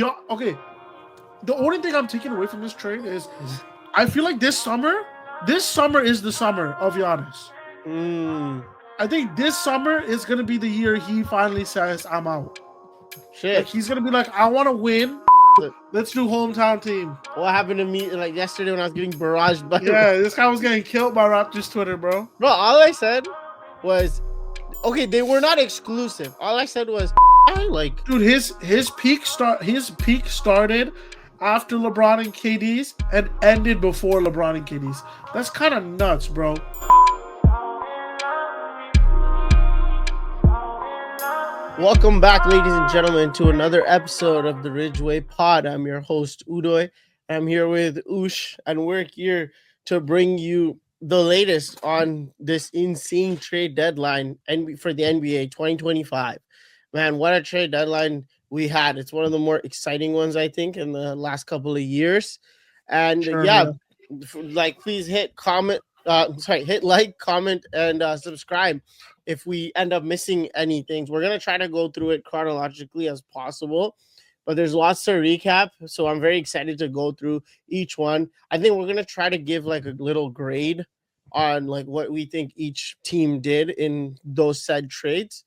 Yeah, okay. The only thing I'm taking away from this trade is I feel like this summer is the summer of Giannis. Mm, I think this summer is gonna be the year he finally says I'm out. Like shit. he's gonna be like, I want to win. So, Let's do hometown team. what happened to me like yesterday when I was getting barraged by Yeah, this guy was getting killed by Raptors Twitter, bro. bro? All I said was, okay, they were not exclusive. All I said was, like, Dude, his peak started after LeBron and KD's and ended before LeBron and KD's. That's kind of nuts, bro. welcome back, ladies and gentlemen, to another episode of the ridgewaypod. I'm your host Udoy. I'm here with Ush, and we're here to bring you the latest on this insane trade deadline and for the NBA 2025. Man, what a trade deadline we had. It's one of the more exciting ones, I think, in the last couple of years. And Sure, yeah, yeah. please hit hit like, comment, and subscribe if we end up missing anything. We're gonna try to go through it chronologically as possible, but there's lots to recap. So I'm very excited to go through each one. I think we're gonna try to give like a little grade on like what we think each team did in those said trades.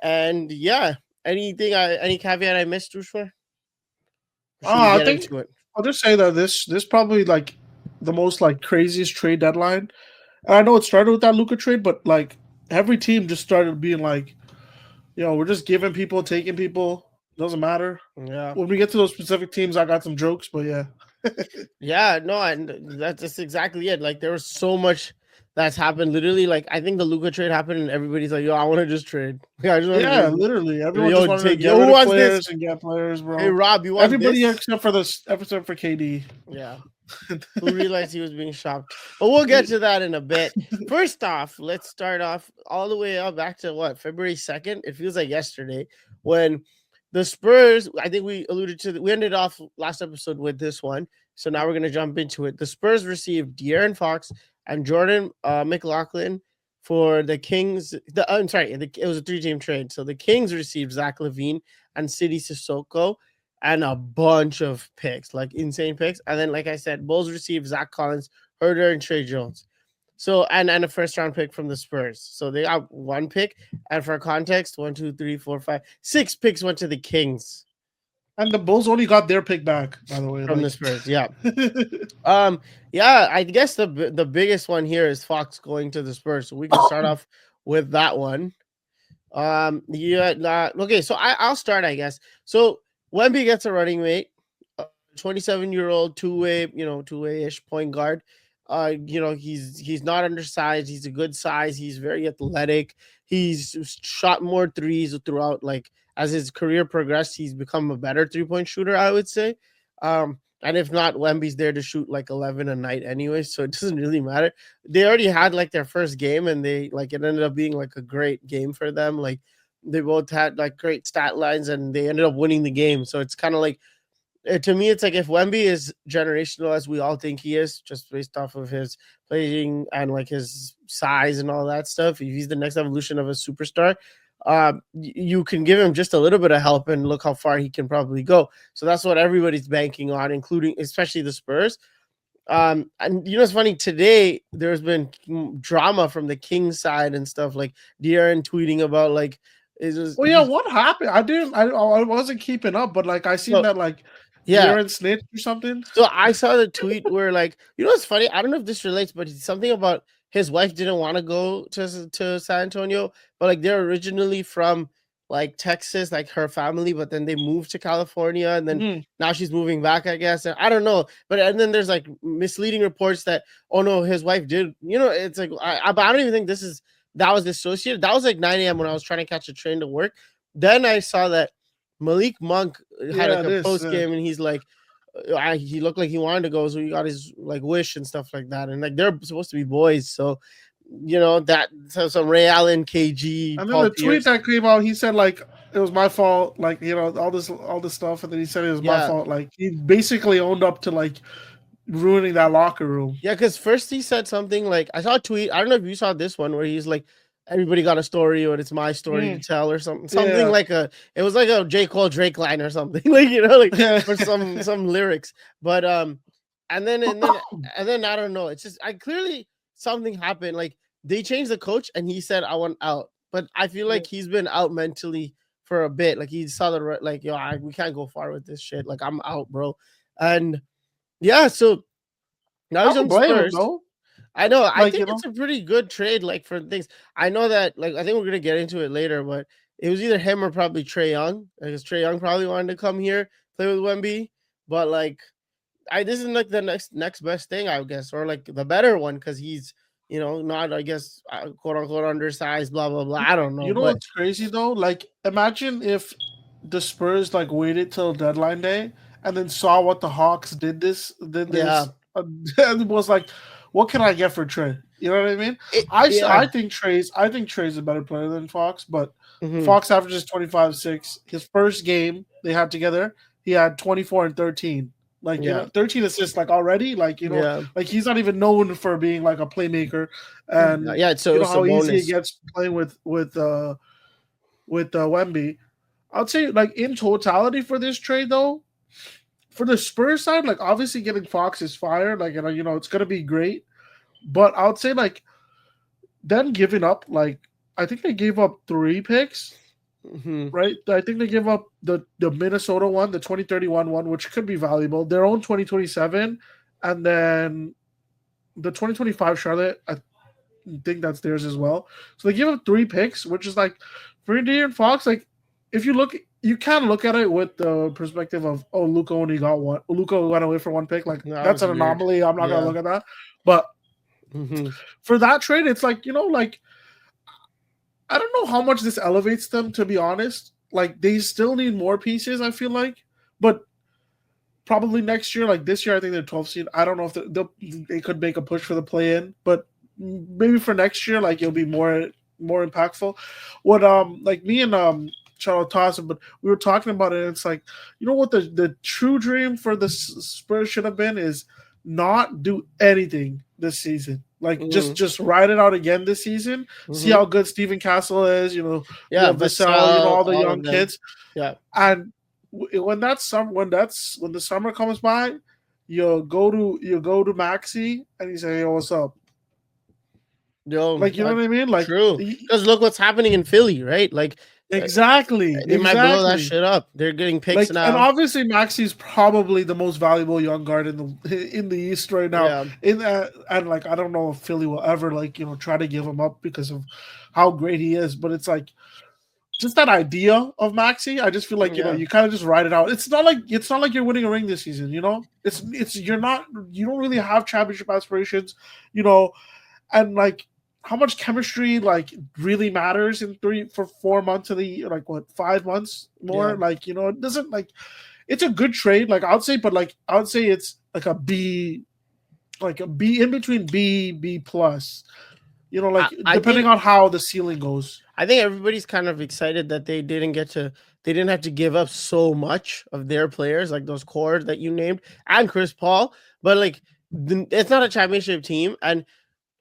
And yeah, any caveat I missed, Ushma? Should we I get think into it? I'll just say that this probably like the most like craziest trade deadline. And I know it started with that Luka trade, but like every team just started being like, we're just giving people, taking people. Doesn't matter. Yeah. When we get to those specific teams, I got some jokes, but yeah. Yeah, no, and that's exactly it. Like there was so much that's happened. Literally, like I think the Luca trade happened, and everybody's like, "Yo, I want to just trade. Yeah, I just want to Yeah, trade. literally. Everyone just Yo, wanted to take get who rid of wants this? players and get players, Hey, bro. Rob, you want Everybody this? except for KD. Yeah." Who realized he was being shopped? But we'll get to that in a bit. First off, let's start off all the way up back to what, February 2nd? It feels like yesterday when the Spurs, I think we alluded to, we ended off last episode with this one. So now we're going to jump into it. The Spurs received De'Aaron Fox and Jordan McLaughlin for the Kings. It was a 3-team trade. So the Kings received Zach LaVine and Sidi Sissoko and a bunch of picks, like insane picks. And then, like I said, Bulls received Zach Collins, Herder, and Trey Jones. So and a first round pick from the Spurs. So they got one pick. And for context, 1, 2, 3, 4, 5, 6 picks went to the Kings. And the Bulls only got their pick back, by the way. From the Spurs, yeah. I guess the biggest one here is Fox going to the Spurs. So we can start off with that one. Okay, so I'll start, I guess. So Wemby gets a running mate, 27-year-old two-way-ish point guard. He's not undersized. He's a good size. He's very athletic. He's shot more threes throughout. Like as his career progressed, he's become a better 3-point shooter, I would say. And if not, Wemby's there to shoot like 11 a night anyway, so it doesn't really matter. They already had like their first game, and it ended up being like a great game for them. Like they both had like great stat lines, and they ended up winning the game. So it's kind of like, to me, it's like if Wemby is generational as we all think he is, just based off of his playing and like his size and all that stuff, if he's the next evolution of a superstar, you can give him just a little bit of help and look how far he can probably go. So that's what everybody's banking on, including especially the Spurs. And it's funny, today there's been drama from the Kings side and stuff, like De'Aaron tweeting about like what happened? I wasn't keeping up, but like I seen that like De'Aaron snitched or something. So I saw the tweet where like, what's funny? I don't know if this relates, but it's something about his wife didn't want to go to San Antonio, but like they're originally from like Texas, like her family, but then they moved to California, and then now she's moving back, I guess. I don't know, and then there's like misleading reports that, oh no, his wife did. It's like I don't even think that was associated. That was like 9 a.m. when I was trying to catch a train to work. Then I saw that Malik Monk had like a post game, and he's like, he looked like he wanted to go, so he got his like wish and stuff like that. And like they're supposed to be boys, so some Ray Allen, KG. And then the tweet that came out, he said like it was my fault, like all this stuff, and then he said it was my fault. Like he basically owned up to like ruining that locker room. Yeah, because first he said something like, I saw a tweet. I don't know if you saw this one where he's like, everybody got a story, or it's my story to tell, or something Yeah. like it was like a J. Cole Drake line or something, like, you know, like Yeah. for some lyrics. But and then I don't know. It's just I clearly something happened. Like they changed the coach, and he said I want out. But I feel like he's been out mentally for a bit. Like he saw like, yo, we can't go far with this shit. Like I'm out, bro. And yeah, so now I he's don't on blame him Spurs. though. I know. I Like, think it's a pretty good trade, like for things. I know that, like, I think we're gonna get into it later, but it was either him or probably Trey Young. Because Trey Young probably wanted to come here play with Wemby, but like, this is like the next best thing, I guess, or like the better one, because he's, not, I guess, quote unquote undersized, blah blah blah. I don't know, you know but what's crazy though? Like, imagine if the Spurs like waited till deadline day and then saw what the Hawks did yeah, this, and was like, "What can I get for Trey?" You know what I mean? yeah, I think Trey's a better player than Fox, but hmm Fox averages 25-6. His first game they had together, he had 24 and 13. Like, yeah, 13 assists like already. Like, yeah, like he's not even known for being like a playmaker, and yeah. So you know it's a how easy it bonus. gets playing with Wemby. I'd say like in totality for this trade though, for the Spurs side, like obviously getting Fox is fire. Like, it's gonna be great. But I would say like them giving up, like, I think they gave up 3 picks, hmm right? I think they gave up the Minnesota one, the 2031 one, which could be valuable. Their own 2027, and then the 2025 Charlotte. I think that's theirs as well. So they give up 3 picks, which is like for De'Aaron Fox. Like, if you can look at it with the perspective of, oh, Luca only got one. Luca went away for 1 pick. Like, That that's was an weird. anomaly. I'm not gonna Yeah. look at that. But hmm for that trade, it's like, like, I don't know how much this elevates them, to be honest. Like, they still need more pieces, I feel like. But probably next year, like this year, I think they're 12 seed. I don't know if they could make a push for the play in, but maybe for next year, like, it'll be more impactful. What like me and Charlotte Tossing, but we were talking about it. And it's like, what the true dream for the Spurs should have been is not do anything this season. Like, hmm just ride it out again this season. See hmm how good Steven Castle is. You Yeah, have Vassell. Vassell, All the all young of them. kids, Yeah. and when the summer comes by, you go to Maxi and you say, "Yo, what's up?" Yo, Like, you know what I mean? Like, true. Because look what's happening in Philly, right? Like, uh, exactly, they might blow that exactly. shit up. They're getting picks Like, and now. obviously Maxi's probably the most valuable young guard in the East right now. Yeah. And like, I don't know if Philly will ever, like, try to give him up because of how great he is, but it's like, just that idea of Maxi, I just feel like, Yeah. you kind of just ride it out. It's not like you're winning a ring this season. You're not, you don't really have championship aspirations, you know, and like how much chemistry like really matters in 4 months of the, like, what, 5 months Yeah. more, like, it doesn't, like, it's a good trade, like, I would say, but like I would say it's like a B, like a B, in between B plus, I, like, I depending think on how the ceiling goes. I think everybody's kind of excited that they didn't have to give up so much of their players, like those cores that you named and Chris Paul. But like, it's not a championship team. And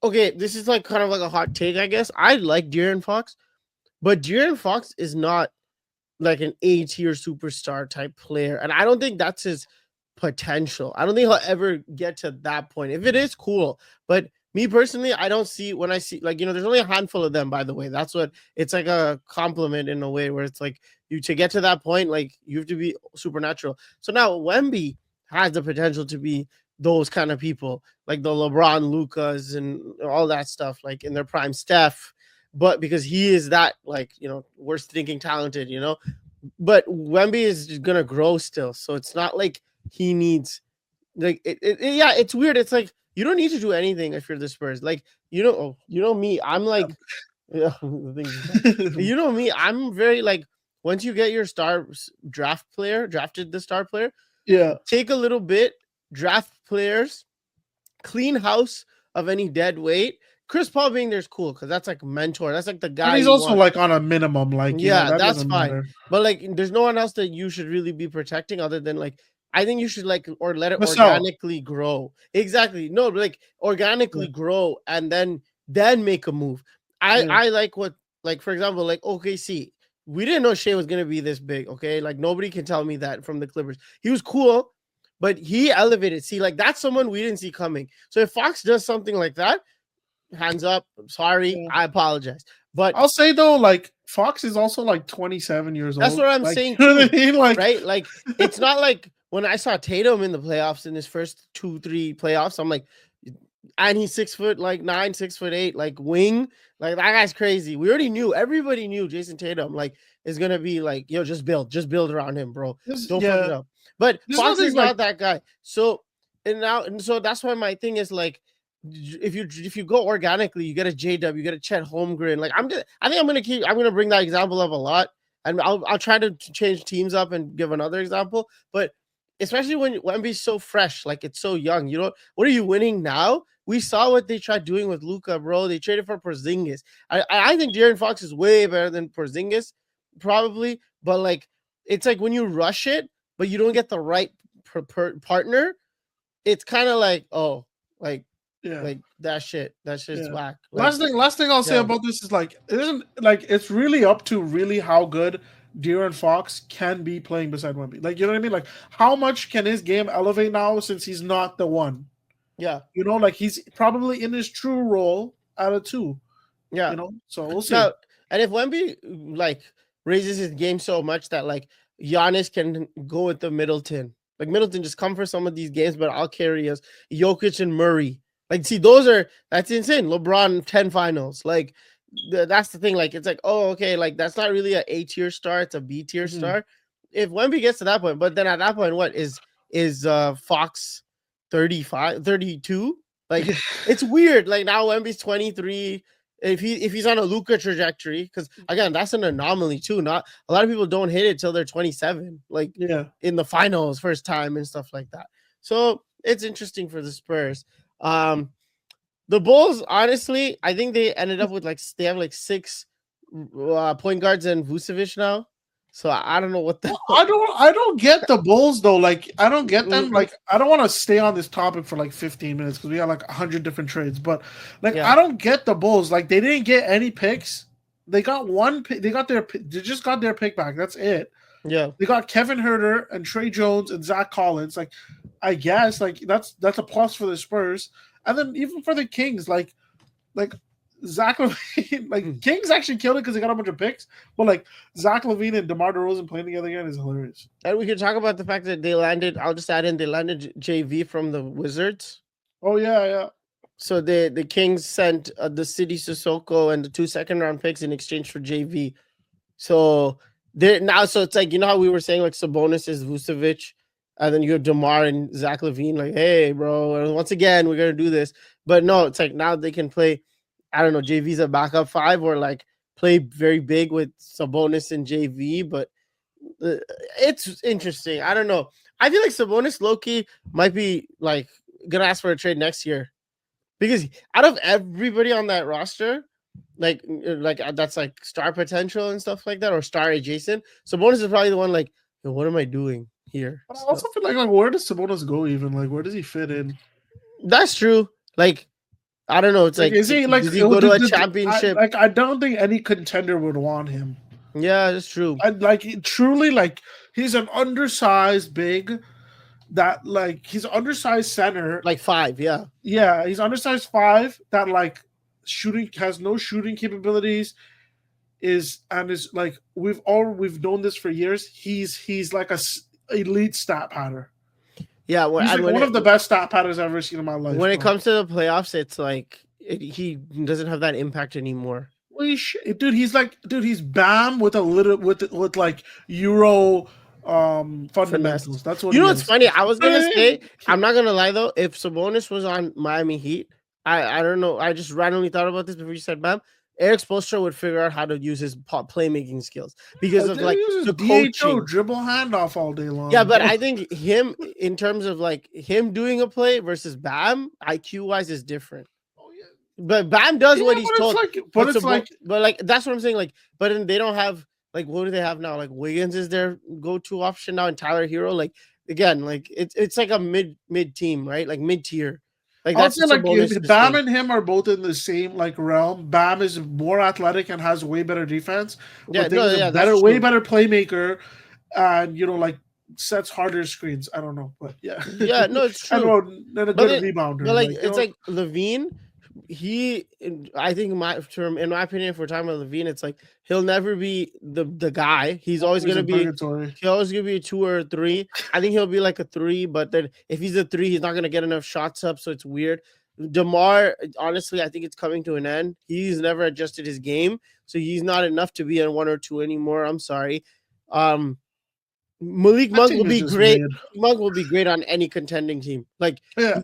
okay, this is like kind of like a hot take, I guess. I like De'Aaron Fox, but De'Aaron Fox is not like an A-tier superstar type player. And I don't think that's his potential. I don't think he'll ever get to that point. If it is, cool. But me personally, I don't see, when I see, like, there's only a handful of them, by the way. That's what it's like, a compliment in a way where it's like, you to get to that point, like, you have to be supernatural. So now Wemby has the potential to be those kind of people, like the LeBron, Lucas, and all that stuff, like in their prime, Steph. But because he is that, like, worst thinking talented, but Wemby is gonna grow still. So it's not like he needs, like, yeah, it's weird. It's like you don't need to do anything if you're the Spurs. Like, me, I'm like, yeah, the thing you know me, I'm very like, once you get your drafted the star player, Yeah. take a little bit, draft players, clean house of any dead weight. Chris Paul being there's cool because that's like mentor. That's like the And guy he's you also want. like on a minimum, like, Yeah, that that's doesn't fine. matter. But like, there's no one else that you should really be protecting other than, like, I think you should, like, or let it Vassell. organically grow. Exactly. No, like organically Yeah. grow and then make a move. I like what, like, for example, like OKC. We didn't know Shea was gonna be this big. Okay, like nobody can tell me that from the Clippers. He was cool, but he elevated. See, like that's someone we didn't see coming. So if Fox does something like that, hands up. I'm sorry, Yeah. I apologize. But I'll say though, like Fox is also like 27 years that's old. what I'm Like, saying you know what too, I mean? Like, right? Like it's not like when I saw Tatum in the playoffs in his first 2-3 playoffs, I'm like, and he's 6'9", 6'8", like wing, like that guy's crazy. We already knew, everybody knew Jason Tatum like is gonna be like, yo, just build around him, bro. Don't fuck yeah, it up. But there's Fox nothing is like not that guy. So and so that's why my thing is like, if you go organically, you get a JW, you get a Chet Holmgren. Like I think I'm gonna bring that example up a lot, and I'll try to change teams up and give another example. But especially when Wemby's so fresh, like it's so young. You know, what are you winning now? We saw what they tried doing with Luka, bro. They traded for Porzingis. I think De'Aaron Fox is way better than Porzingis, probably. But like, it's like when you rush it, but you don't get the right partner. It's kind of like, oh, like yeah. that shit. That shit's Yeah. whack. Like, Last thing I'll say yeah, about this is like it isn't like it's really up to really how good De'Aaron Fox can be playing beside Wemby. Like you know what I mean? Like how much can his game elevate now since he's not the one? yeah, You know, like he's probably in his true role at a two. yeah. You know, so we'll see. Now, and if Wemby like raises his game so much that like Giannis can go with the Middleton, like Middleton just come for some of these games, but I'll carry us. Jokic and Murray, like see that's insane. LeBron 10 finals, like that's the thing. Like it's like, oh, okay, like that's not really a A tier star, it's a B tier Mhm. star. If Wemby gets to that point, but then at that point, what is Fox 35, 32? Like it's weird. Like now Wemby's 23. If he's on a Luka trajectory, because again, that's an anomaly too. Not a lot of people don't hit it till they're 27, like Yeah. in the finals, first time and stuff like that. So it's interesting for the Spurs. The Bulls, honestly, I think they ended up with they have like 6 point guards and Vucevic now. So I don't know what the I don't get the Bulls though. Like I don't get them. Mm, Like I don't want to stay on this topic for like 15 minutes because we got like 100 different trades. But like yeah, I don't get the Bulls. Like they didn't get any picks. They got one. They got They just got their pick back. That's it. yeah. They got Kevin Herter and Trey Jones and Zach Collins. Like I guess like that's a plus for the Spurs. And then even for the Kings, like Zach Levine, like Kings actually killed it because they got a bunch of picks. But like Zach Levine and DeMar DeRozan playing together again is hilarious. And we can talk about the fact that they landed. I'll just add in they landed JV from the Wizards. Oh yeah, yeah. So the Kings sent the City Sissoko and the 2 second-round picks in exchange for JV. So they now, so it's like, you know how we were saying like Sabonis is Vucevic, and then you have DeMar and Zach Levine, like, hey, bro, and once again we're gonna do this. But no, it's like now they can play. I don't know, JV's a backup 5 or like play very big with Sabonis and JV, but it's interesting. I don't know. I feel like Sabonis low-key might be like gonna ask for a trade next year. Because out of everybody on that roster, like that's like star potential and stuff like that, or star adjacent, Sabonis is probably the one like, yo, what am I doing here? But I also feel like where does Sabonis go even? Like where does he fit in? That's true. Like I don't know. It's Like like, is he like does he go to a I, championship? I don't think any contender would want him. Yeah, that's true. I like truly like he's an undersized big that like he's an undersized center. Like 5, yeah. Yeah, he's undersized 5 that like shooting has no shooting capabilities is like we've known this for years. He's like a elite stat pattern. Yeah, He's like one of the best stat patterns I've ever seen in my life. When it comes to the playoffs, it's like he doesn't have that impact anymore. Dude, he's Bam with a little with like Euro fundamentals. Finesse. That's what You know he what's is. funny? I was gonna say, I'm not gonna lie though, if Sabonis was on Miami Heat, I don't know. I just randomly thought about this before you said Bam. Eric Spoelstra would figure out how to use his playmaking skills because of like the coaching, dribble handoff all day long. yeah, but I think him in terms of like him doing a play versus Bam, IQ wise is different. Oh, yeah. But Bam does what he's told. But like that's what I'm saying. Like, but then they don't have like, what do they have now? Like Wiggins is their go-to option now, and Tyler Hero. Like again, like it's like a mid team, right? Like mid tier. Like I would that's say just a like bonus. if Bam and him are both in the same like realm. Bam is more athletic and has way better defense, Yeah, but Thing no, is a yeah, that's better, way true. better playmaker, and like sets harder screens. I don't know, but yeah, Yeah, no, it's and true. then a But good it, but rebounder, like like it's like Levine. I think in my opinion, if we're talking about Levine, it's like he'll never be the guy. He's always always gonna in be. purgatory. He'll always gonna be a 2 or a 3. I think he'll be like a 3, but then if he's a 3, he's not gonna get enough shots up, so it's weird. DeMar, honestly, I think it's coming to an end. He's never adjusted his game, so he's not enough to be a 1 or 2 anymore. I'm sorry. Malik That Monk will team is be just great. mid. Monk will be great on any contending team. Like Yeah,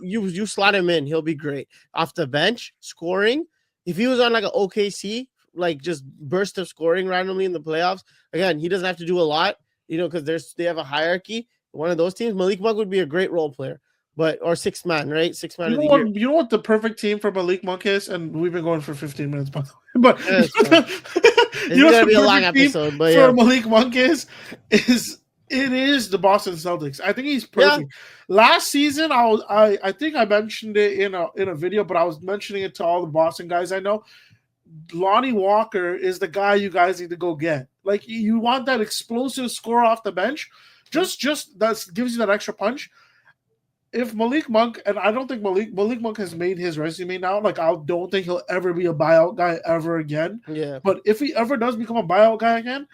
you slot him in, he'll be great off the bench scoring. If he was on like an OKC, like just burst of scoring randomly in the playoffs, again, he doesn't have to do a lot, because they have a hierarchy. One of those teams, Malik Monk would be a great role player, or sixth man, right? Sixth man you of know the what? year. You know what the perfect team for Malik Monk is, and we've been going for 15 minutes, by the way. But Yeah, that's fine. This you know is what gonna the be a long perfect team episode, but for yeah, Malik Monk is it is the Boston Celtics. I think he's yeah, perfect. Last season, I think I mentioned it in a video, but I was mentioning it to all the Boston guys I know. Lonnie Walker is the guy you guys need to go get. Like you want that explosive score off the bench, just that gives you that extra punch. If Malik Monk, and I don't think Malik Monk has made his resume now. Like I don't think he'll ever be a buyout guy ever again. yeah, But if he ever does become a buyout guy again,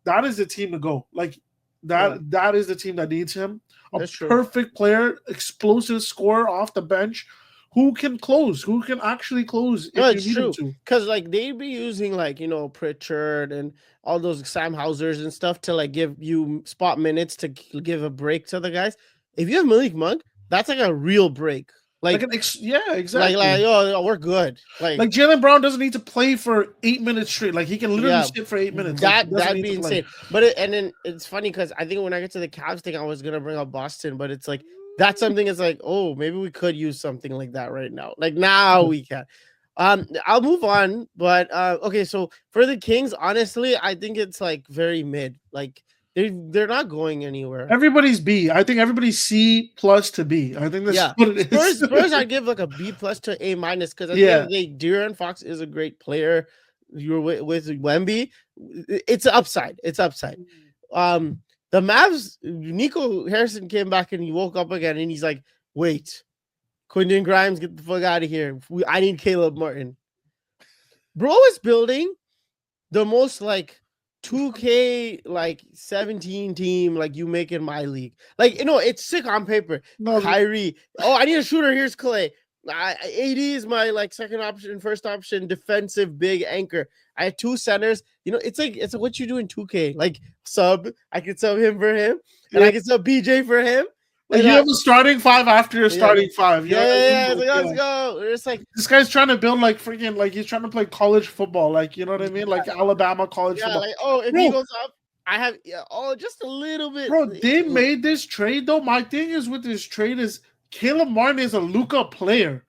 that is the team to go. Like yeah. that is the team that needs him. A That's true. perfect player, explosive scorer off the bench, who can close, who can actually close No, if you it's need him true. to. Because like they'd be using like Pritchard and all those Sam Hausers and stuff to like give you spot minutes to give a break to the guys. If you have Malik Monk, that's like a real break. Like Like yeah, exactly. we're good. Like Jaylen Brown doesn't need to play for 8 minutes straight. Like he can literally Yeah, sit for 8 minutes. Like he doesn't that'd need be to play. insane. And then it's funny because I think when I get to the Cavs thing, I was gonna bring up Boston, but it's like that's something. It's like, oh, maybe we could use something like that right now. Like now we can. I'll move on, but okay. So for the Kings, honestly, I think it's like very mid. Like they're not going anywhere. Everybody's B. I think everybody's C plus to B. I think that's what it is. Spurs, I give like a B plus to A minus because at the end of the day, De'Aaron Fox is a great player. You're with Wemby. It's upside. It's upside. The Mavs, Nico Harrison came back and he woke up again and he's like, wait, Quentin Grimes, get the fuck out of here. I need Caleb Martin. Bro is building the most like 2K like 17 team like you make in my league. Like, it's sick on paper. No, Kyrie. Oh, I need a shooter. Here's Clay. AD is my like second option, first option, defensive big anchor. I had 2 centers. It's like what you do in 2K. Like I could sub him for him, and I can sub BJ for him. Like you have a starting 5 after your starting 5. Yeah. Let's go. It's like this guy's trying to build like freaking like he's trying to play college football. Like you know what I mean? Like Alabama college football. Like, if he goes up, I have just a little bit. Bro, they made this trade though. My thing is with this trade is Caleb Martin is a Luka player.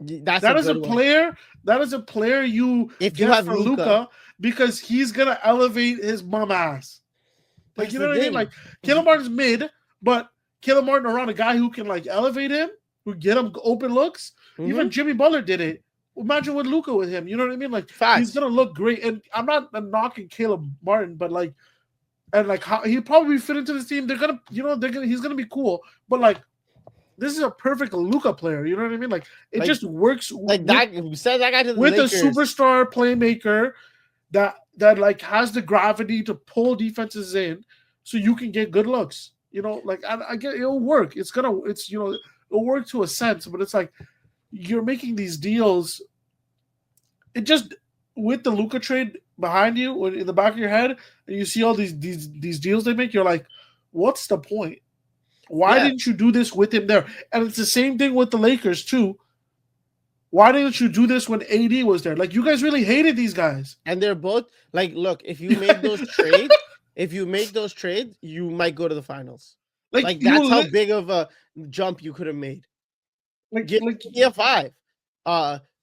That is a player. That is a player you if you have Luka because he's gonna elevate his bum ass. Like you know what I mean? Like Caleb Martin's mid, but Caleb Martin around a guy who can like elevate him, who get him open looks. Even Jimmy Butler did it. Imagine with Luka with him. You know what I mean? Like he's gonna look great. And I'm not knocking Caleb Martin, but like, and like how he probably fit into this team. They're gonna, he's gonna be cool. But like, this is a perfect Luka player. You know what I mean? Like it just works. Like that says that guy to the with Lakers. A superstar playmaker that like has the gravity to pull defenses in, so you can get good looks. Like I get it'll work. It'll work to a sense, but it's like you're making these deals. It just with the Luka trade behind you, in the back of your head, and you see all these deals they make, you're like, what's the point? Why didn't you do this with him there? And it's the same thing with the Lakers too. Why didn't you do this when AD was there? Like you guys really hated these guys. And they're both like, look, if you make those trades, you might go to the finals. Like that's how big of a jump you could have made. Give me a 5.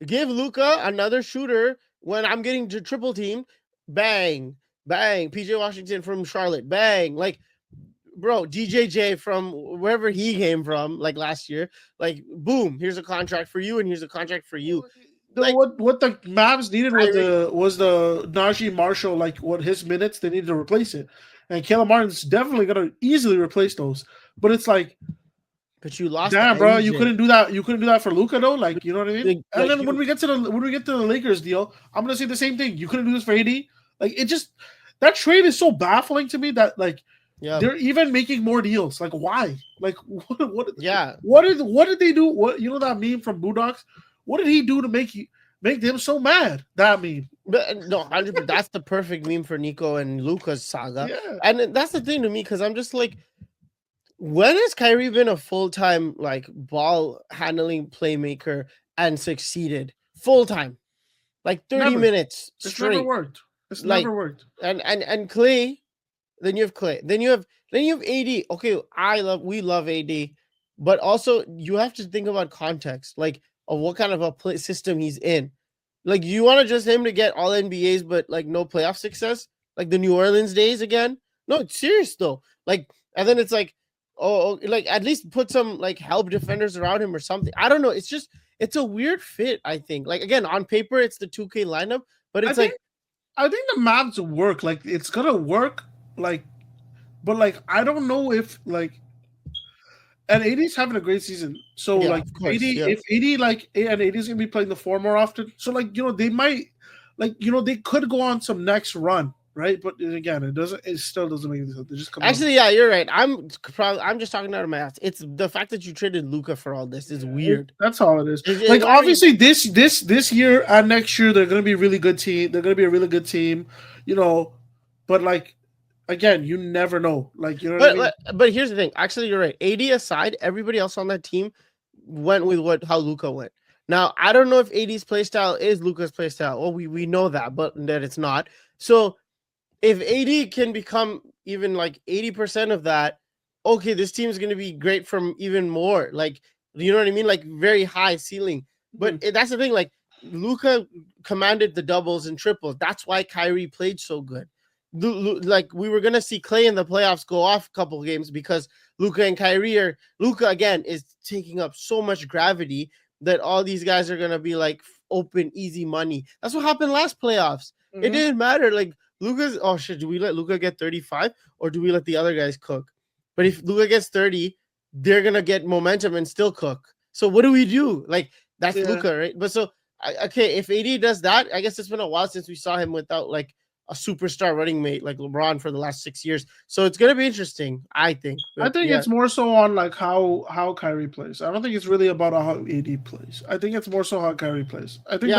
Give Luka another shooter when I'm getting to triple team. Bang, bang. PJ Washington from Charlotte. Bang. Like bro, DJJ from wherever he came from, like last year, like boom, here's a contract for you, and here's a contract for you. Like What the Mavs needed was Kyrie, the Najee Marshall, like what his minutes they needed to replace it, and Caleb Martin's definitely gonna easily replace those. But it's like, but you lost the damn, bro, you engine. couldn't do that. You couldn't do that for Luka though. Like, you know what I mean? And Like then when we get to the Lakers deal, I'm gonna say the same thing. You couldn't do this for AD. Like, it just that trade is so baffling to me that like they're even making more deals. Like, why? Like, what? Yeah. What did they do? What, you know that meme from Boondocks? What did he do to make them so mad? That meme. But no, 100%. That's the perfect meme for Nico and Luka's saga. Yeah. And that's the thing to me, because I'm just like, when has Kyrie been a full-time like ball handling playmaker and succeeded full time, like 30 minutes It's straight? never worked. It's Like, never worked. And Clay, then you have Clay, then you have AD. Okay, we love AD, but also you have to think about context, like of what kind of a play system he's in. Like, you want to just him to get all NBAs, but like no playoff success, like the New Orleans days again? No, it's serious though. Like, and then it's like, oh, like at least put some like help defenders around him or something. I don't know. It's a weird fit, I think. Like, again, on paper, it's the 2K lineup, but it's I think the Mavs work. Like, it's gonna work. Like, but like I don't know if like. And AD's having a great season. So like if AD and AD's gonna be playing the four more often. So like, you know, they might they could go on some next run, right? But again, it still doesn't make any sense. They just come actually, yeah, you're right. I'm just talking out of my ass. It's the fact that you traded Luka for all this is weird. That's all it is. Like, obviously this year and next year they're gonna be a really good team. They're gonna be a really good team, you know, but like, again, you never know. Like, you know what I mean? But here's the thing. Actually, you're right. AD aside, everybody else on that team went with how Luka went. Now, I don't know if AD's playstyle is Luka's playstyle. Well, we know that, but that it's not. So if AD can become even like 80% of that, okay, this team is going to be great from even more. Like, you know what I mean? Like, very high ceiling. But that's the thing. Like, Luka commanded the doubles and triples. That's why Kyrie played so good. Like, we were gonna see Clay in the playoffs go off a couple of games because Luka and Kyrie Luka again is taking up so much gravity that all these guys are gonna be like open, easy money. That's what happened last playoffs. It didn't matter. Like, Luka's, oh shit, do we let Luka get 35 or do we let the other guys cook? But if Luka gets 30, they're gonna get momentum and still cook. So what do we do? Like, that's Luka, right? But so okay, if AD does that, I guess it's been a while since we saw him without like a superstar running mate like LeBron for the last 6 years. So it's gonna be interesting, I think. But I think it's more so on like how Kyrie plays. I don't think it's really about how AD plays. I think it's more so how Kyrie plays. I think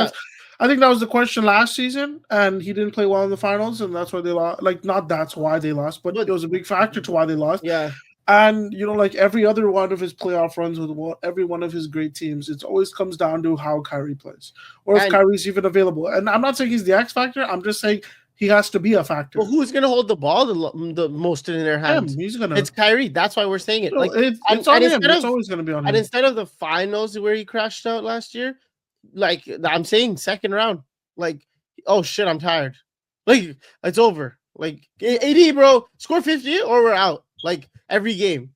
that was the question last season, and he didn't play well in the finals, and that's why they lost. Like, not that's why they lost, but it was a big factor to why they lost. Yeah. And, you know, like every other one of his playoff runs with every one of his great teams, it always comes down to how Kyrie plays, or if Kyrie's even available. And I'm not saying he's the X factor. I'm just saying he has to be a factor. Well, who's going to hold the ball the most in their hands? It's Kyrie. That's why we're saying it. Like, it's on him. It's always going to be on him. And instead of the finals where he crashed out last year, like, I'm saying second round, like, oh shit, I'm tired. Like, it's over. Like, AD, bro, score 50 or we're out. Like, every game.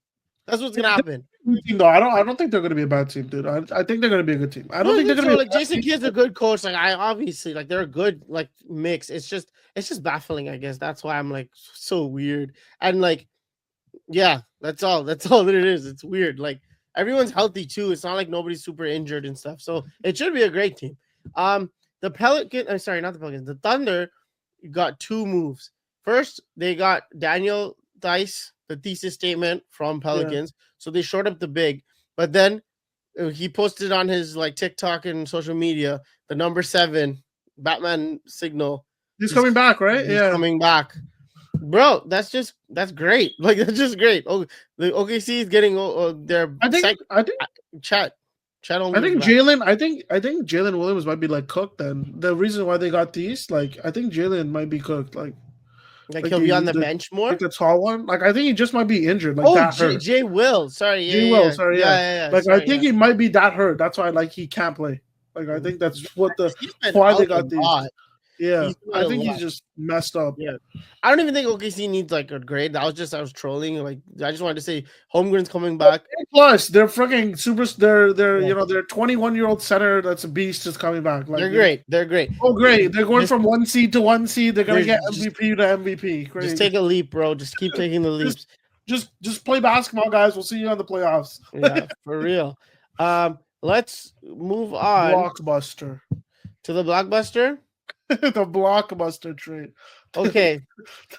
That's what's gonna happen. No, I don't think they're gonna be a bad team, dude. I think they're gonna be a good team. I don't think they're gonna be like Jason Kidd's a good coach. Like, I obviously like they're a good like mix. It's just baffling, I guess. That's why I'm like so weird. And like, yeah, that's all that it is. It's weird. Like, everyone's healthy too. It's not like nobody's super injured and stuff. So it should be a great team. The Pelicans, I'm sorry, not the Pelicans, the Thunder got two moves. First, they got Daniel Dice, the thesis statement from Pelicans. Yeah. So they short up the big. But then he posted on his like TikTok and social media the number 7 Batman signal. He's coming back, right? He's coming back. Bro, that's great. Like, that's just great. Oh, the OKC is getting their I think chat. I think Jalen Williams might be like cooked. Then the reason why they got these, like, I think Jalen might be cooked. Like he'll be on the bench more. Like the tall one. Like, I think he just might be injured. Like, that hurt. Jay Will. Sorry, yeah. Like, I think he might be that hurt. That's why like he can't play. Like, I think that's why they got these. Yeah, He's not I a think he's lot. just messed up. Yeah. I don't even think OKC needs like a grade. I was trolling. Like I just wanted to say Holmgren's coming back. Plus, they're freaking super. They're Yeah. their 21-year-old center that's a beast is coming back. Like They're great. They're great. oh great, they're going Just, from 1 seed to 1 seed. They're gonna there's get MVP to MVP. Great. just take a leap, bro. Just keep taking the leaps. Just play basketball, guys. We'll see you on the playoffs. Yeah, for real. Let's move on Blockbuster. to the blockbuster. The blockbuster trade. Okay.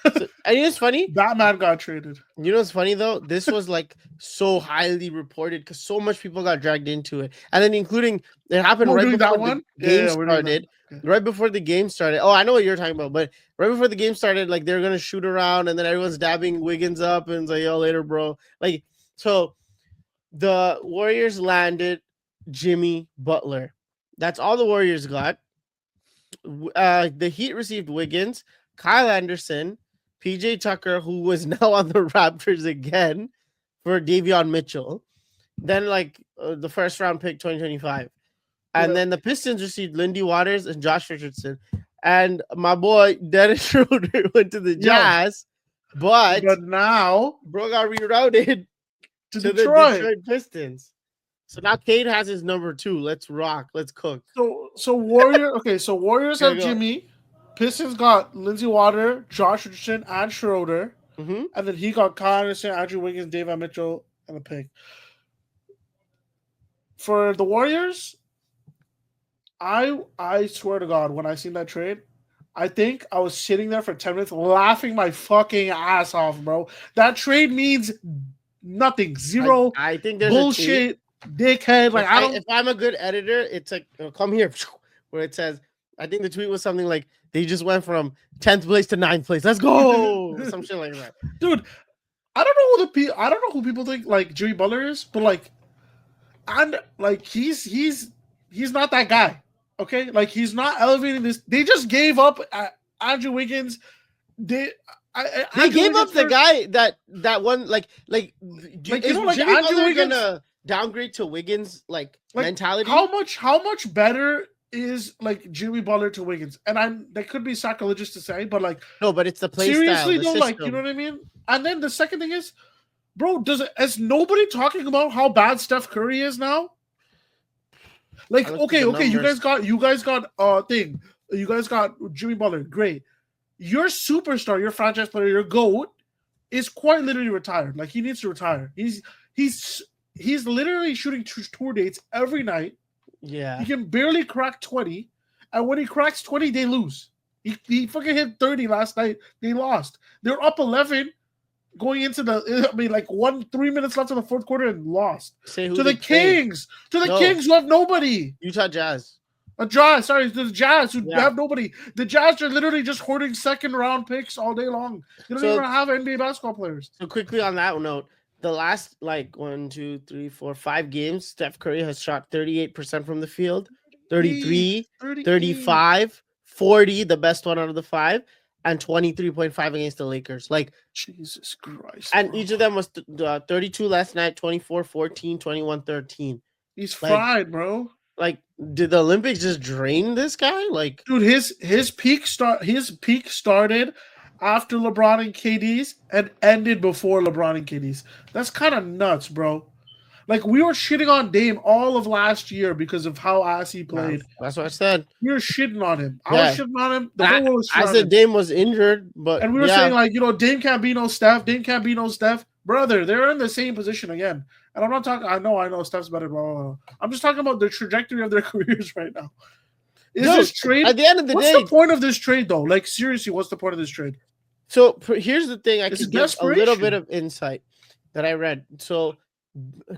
So, and you know what's funny? Batman got traded. You know what's funny though? This was like so highly reported because so much people got dragged into it, and then including it happened We're right doing before that the one? game Yeah, we're doing that. started. Okay. Right before the game started. Oh, I know what you're talking about, but right before the game started, like they're gonna shoot around, and then everyone's dabbing Wiggins up, and it's like, "Yo, later, bro." Like, so the Warriors landed Jimmy Butler. That's all the Warriors got. The Heat received Wiggins, Kyle Anderson, PJ Tucker, who was now on the Raptors again, for Davion Mitchell. Then, the first round pick 2025. And then the Pistons received Lindy Waters and Josh Richardson. And my boy Dennis Schroeder went to the Jazz, but now bro got rerouted to the Detroit Pistons. So now Cade has his number 2. Let's rock. Let's cook. So Warrior. Okay, so Warriors have Jimmy. Pistons got Lindsey Water, Josh Richardson, and Schroeder. Mm-hmm. And then he got Kyle Anderson, Andrew Wiggins, Davion Mitchell, and a pick. For the Warriors, I swear to God, when I seen that trade, I think I was sitting there for 10 minutes laughing my fucking ass off, bro. That trade means nothing. Zero. I think there's bullshit, dickhead. Like if I'm a good editor, it's like come here, where it says. I think the tweet was something like they just went from 10th place to 9th place. Let's go, some shit like that, dude. I don't know who people think like Jimmy Butler is, but like, and like he's not that guy. Okay, like he's not elevating this. They just gave up Andrew Wiggins. They gave up the guy that one like Jimmy Butler gonna downgrade to Wiggins like mentality. How much better is like Jimmy Butler to Wiggins? And that could be sacrilegious to say, but like no, but it's the play seriously style, though, like you know what I mean. And then the second thing is, bro, is nobody talking about how bad Steph Curry is now? Like, okay, you guys got thing. You guys got Jimmy Butler, great. Your superstar, your franchise player, your GOAT is quite literally retired. Like he needs to retire. He's literally shooting tour dates every night. Yeah. He can barely crack 20. And when he cracks 20, they lose. He fucking hit 30 last night. They lost. They're up 11 going into 3 minutes left in the fourth quarter and lost to the Kings. To the Kings who have nobody. Utah Jazz. The Jazz who have nobody. The Jazz are literally just hoarding second round picks all day long. They don't even have NBA basketball players. So quickly on that note, the last 1, 2, 3, 4, 5 games, Steph Curry has shot 38% from the field, 33, 35, 40, the best one out of the 5, and 23.5 against the Lakers. Like Jesus Christ. And each of them was 32 last night, 24, 14, 21, 13. He's fried, bro. Like, did the Olympics just drain this guy? Like, dude, his peak started after LeBron and KD's and ended before LeBron and KD's. That's kind of nuts, bro. Like, we were shitting on Dame all of last year because of how ass he played. That's what I said. We were shitting on him. I was shitting on him. The whole world was shitting on him. Dame was injured, and we were saying, like, Dame can't be no Steph. Dame can't be no Steph. Brother, they're in the same position again. And I'm not talking, I know Steph's better, blah, blah, blah. I'm just talking about the trajectory of their careers right now. This trade? At the end of the day, what's the point of this trade, though? Like, seriously, what's the point of this trade? So here's the thing. I can give a little bit of insight that I read. So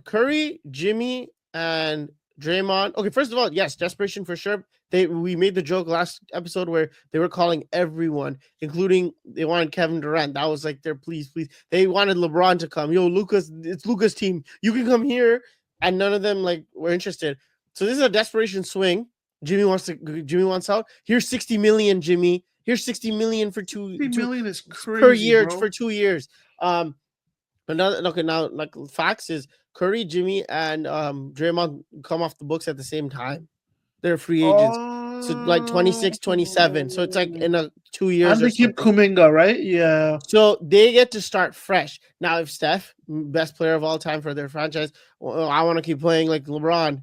Curry, Jimmy, and Draymond. Okay, first of all, yes, desperation for sure. We made the joke last episode where they were calling everyone, including they wanted Kevin Durant. That was like their please. They wanted LeBron to come. Yo, Lucas, it's Lucas' team. You can come here, and none of them were interested. So this is a desperation swing. Jimmy wants out. Here's 60 million, Jimmy. Here's 60 million for 2 million is crazy, per year, bro. for 2 years. But now facts is Curry, Jimmy, and Draymond come off the books at the same time. They're free agents. So like 26, 27. So it's like in 2 years And or they keep something. Kuminga, right? Yeah. So they get to start fresh. Now, if Steph, best player of all time for their franchise, I want to keep playing like LeBron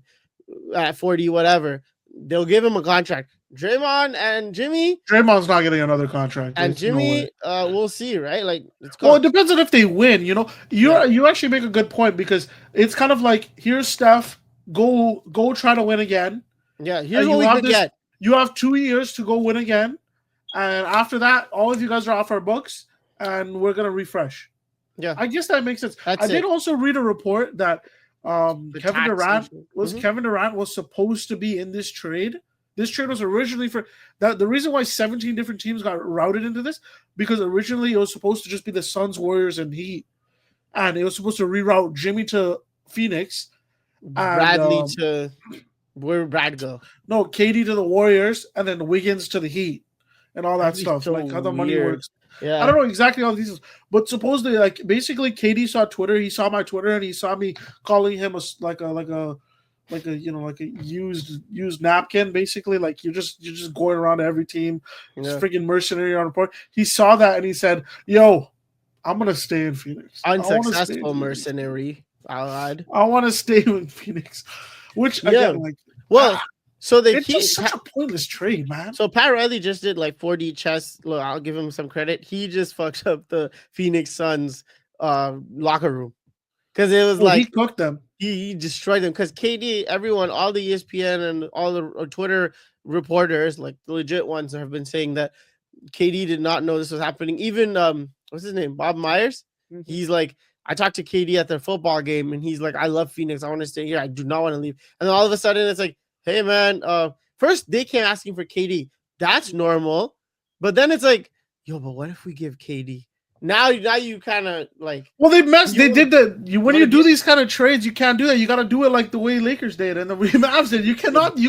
at 40, whatever, they'll give him a contract. Draymond and Jimmy, Draymond's not getting another contract. There's no way. we'll see, right? Like it's Well, gone. it depends on if they win. Yeah. You actually make a good point because it's kind of like here's Steph, go try to win again. Yeah, here's And what we could get. You have 2 years to go win again, and after that, all of you guys are off our books, and we're gonna refresh. Yeah, I guess that makes sense. That's I did it. also read a report that The Kevin Durant taxation. was Mhm. Kevin Durant was supposed to be in this trade. This trade was originally for that. The reason why 17 different teams got routed into this because originally it was supposed to just be the Suns, Warriors, and Heat, and it was supposed to reroute Jimmy to Phoenix and Bradley to where would Brad go? no KD to the Warriors, and then Wiggins to the Heat, and all that That'd be stuff. so Like how the money weird. works. Yeah, I don't know exactly all these, but supposedly, like basically, KD saw Twitter. He saw my Twitter, and he saw me calling him like a used napkin. Basically, like you're just going around to every team, just freaking mercenary on report. He saw that and he said, "Yo, I'm gonna stay in Phoenix. Unsuccessful mercenary. I want to stay in Phoenix." Which again, like, so it's just such a pointless trade, man. So Pat Riley just did like 4D chess. Look, I'll give him some credit. He just fucked up the Phoenix Suns locker room because it was he cooked them. He destroyed them because KD, everyone, all the ESPN and all the Twitter reporters, like the legit ones, have been saying that KD did not know this was happening. Even what's his name, Bob Myers. Mm-hmm. He's like, I talked to KD at their football game, and he's like, I love Phoenix. I want to stay here. I do not want to leave. And then all of a sudden, it's like, hey man, first they came asking for KD. That's normal, but then it's like, yo, but what if we give KD? Now you kind of like. Well, they messed. They did that. When you do these kind of trades, you can't do that. You got to do it like the way Lakers did and the way Mavs did. You cannot leak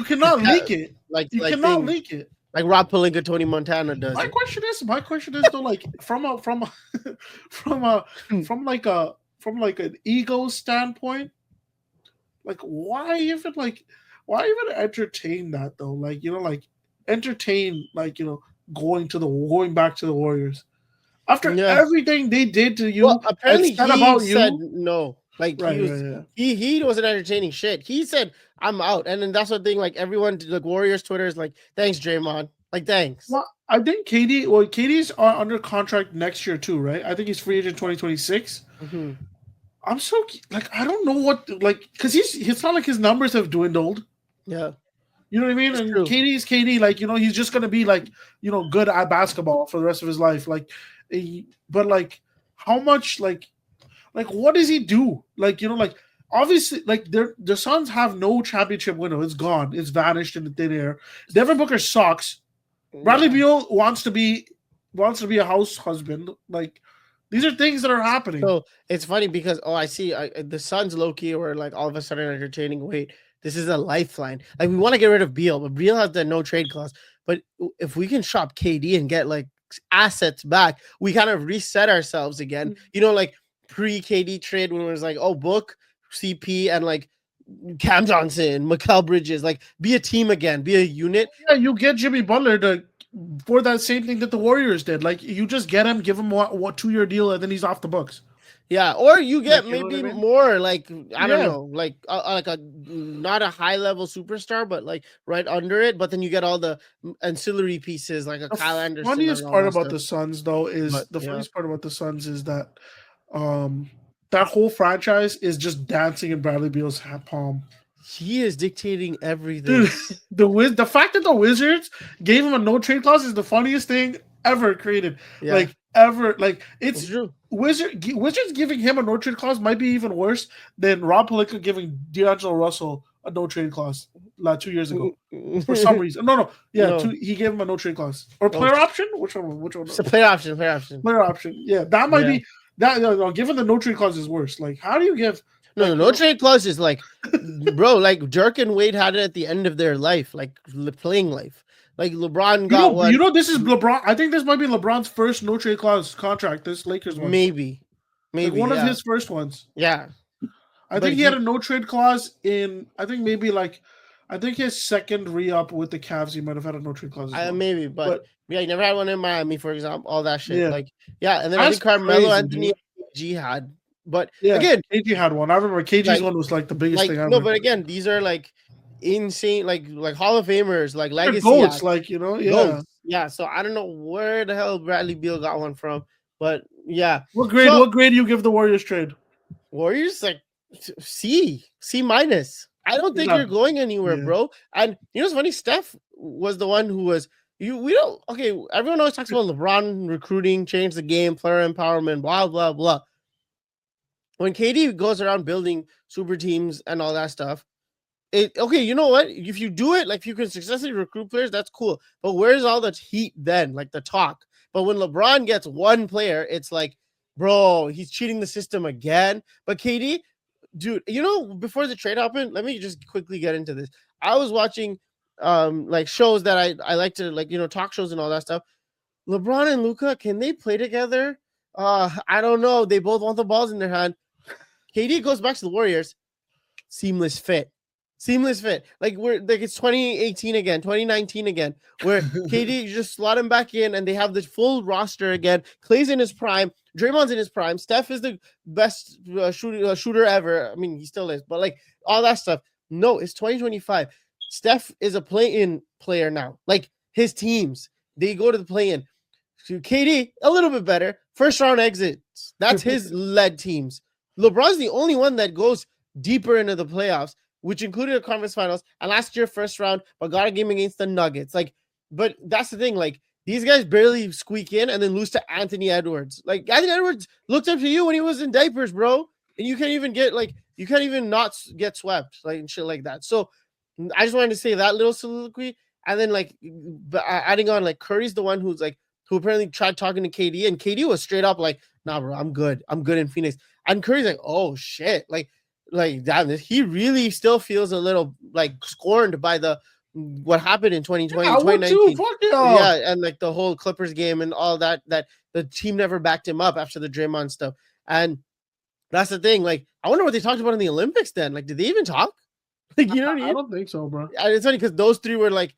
it. You cannot leak it. Like Rob Pelinka, Tony Montana does. My question is though, like from an ego standpoint, like why even entertain that though? Like entertain going back to the Warriors after everything they did to you. Well, apparently he said you. No. Like he wasn't entertaining shit. He said I'm out, and then that's the thing. Like everyone, like Warriors Twitter is like, thanks Draymond. Like thanks. Well, I think KD's under contract next year too, right? I think he's free agent 2026. Mm-hmm. I'm so like I don't know what because it's not like his numbers have dwindled. Yeah. You know what I mean? And KD's KD, like, he's just gonna be like, good at basketball for the rest of his life. Like, but like, how much like what does he do? Like, obviously, like the Suns have no championship window. It's gone. It's vanished in the thin air. Devin Booker sucks. Bradley Beal wants to be a house husband. Like, these are things that are happening. So it's funny because I see the Suns low key were like all of a sudden entertaining. Wait, this is a lifeline. Like we want to get rid of Beal, but Beal has the no trade clause. But if we can shop KD and get like assets back, we kind of reset ourselves again. Like pre-KD trade when it was like, Book, CP, and like Cam Johnson, Mikal Bridges, like be a team again, be a unit. Yeah, you get Jimmy Butler for that same thing that the Warriors did. Like you just get him, give him what 2-year deal, and then he's off the books. Yeah, or you get maybe more like I don't know, like a not a high level superstar, but like right under it. But then you get all the ancillary pieces like a Kyle Anderson. Funniest part about the Suns though is funniest part about the Suns is that that whole franchise is just dancing in Bradley Beal's palm. He is dictating everything. Dude, the fact that the Wizards gave him a no trade clause is the funniest thing ever created. Yeah. Like ever. Like it's true. Wizards giving him a no trade clause might be even worse than Rob Pelinka giving D'Angelo Russell a no trade clause 2 years ago for some reason. No. Yeah, he gave him a no trade clause or player option. Which one? It's a player option. Player option. Yeah, that might be that. Given the no trade clause is worse. Like, how do you give? No trade clause is like, bro. Like Dirk and Wade had it at the end of their life, like playing life. Like LeBron got one. This is LeBron. I think this might be LeBron's first no trade clause contract. This Lakers one. Maybe like one of his first ones. Yeah, I think he had a no trade clause in. I think maybe like I think his second re-up with the Cavs, he might have had a no trade clause as well. Maybe, but yeah, he never had one in Miami, for example. All that shit, Yeah, like yeah, and then I that's think Carmelo crazy, Anthony dude. G had, but Yeah, again, KG had one. I remember KG's like one was like the biggest thing no, ever. but again, these are like insane, like Hall of Famers, like They're legacy goats, acts, like yeah. goats. Yeah, so I don't know where the hell Bradley Beal got one from, but yeah. What grade? So What grade do you give the Warriors trade? Warriors like C minus. I don't It's think you're not. going anywhere, Yeah. bro. And you know what's funny? Steph was the one who was you. We don't. Okay, everyone always talks about LeBron recruiting, change the game, player empowerment, blah blah blah. When KD goes around building super teams and all that stuff, okay, you know what? If you do it, like if you can successfully recruit players, that's cool. But where's all the heat then? Like the talk. But when LeBron gets one player, it's like, bro, he's cheating the system again. But KD, dude, you know, before the trade happened, let me just quickly get into this. I was watching like shows that I like to, like, you know, talk shows and all that stuff. LeBron and Luca, can they play together? I don't know. They both want the balls in their hand. KD goes back to the Warriors. Seamless fit. Like we're like it's 2018 again, 2019 again, where KD just slot him back in and they have the full roster again. Clay's in his prime, Draymond's in his prime, Steph is the best shooter ever. I mean, he still is, but like all that stuff. No, it's 2025. Steph is a play-in player now. Like his teams, they go to the play-in. So KD, a little bit better. First round exits. That's his led teams. LeBron's the only one that goes deeper into the playoffs, which included the conference finals, and last year first round, but got a game against the Nuggets. Like, but that's the thing. Like, these guys barely squeak in and then lose to Anthony Edwards. Like, Anthony Edwards looked up to you when he was in diapers, bro, and you can't even get like you can't even not get swept, like and shit like that. So, I just wanted to say that little soliloquy, and then like adding on, like Curry's the one who's like who apparently tried talking to KD, and KD was straight up like, "Nah, bro, I'm good in Phoenix." And Curry's like, "Oh shit, like damn, he really still feels a little like scorned by the what happened in 2020, I would too. 2019. Fuck yeah. Yeah, and like the whole Clippers game and all that the team never backed him up after the Draymond stuff. And that's the thing. Like, I wonder what they talked about in the Olympics then. Like, did they even talk? Like, you know what I I mean? don't think so, bro. And it's funny because those three were like,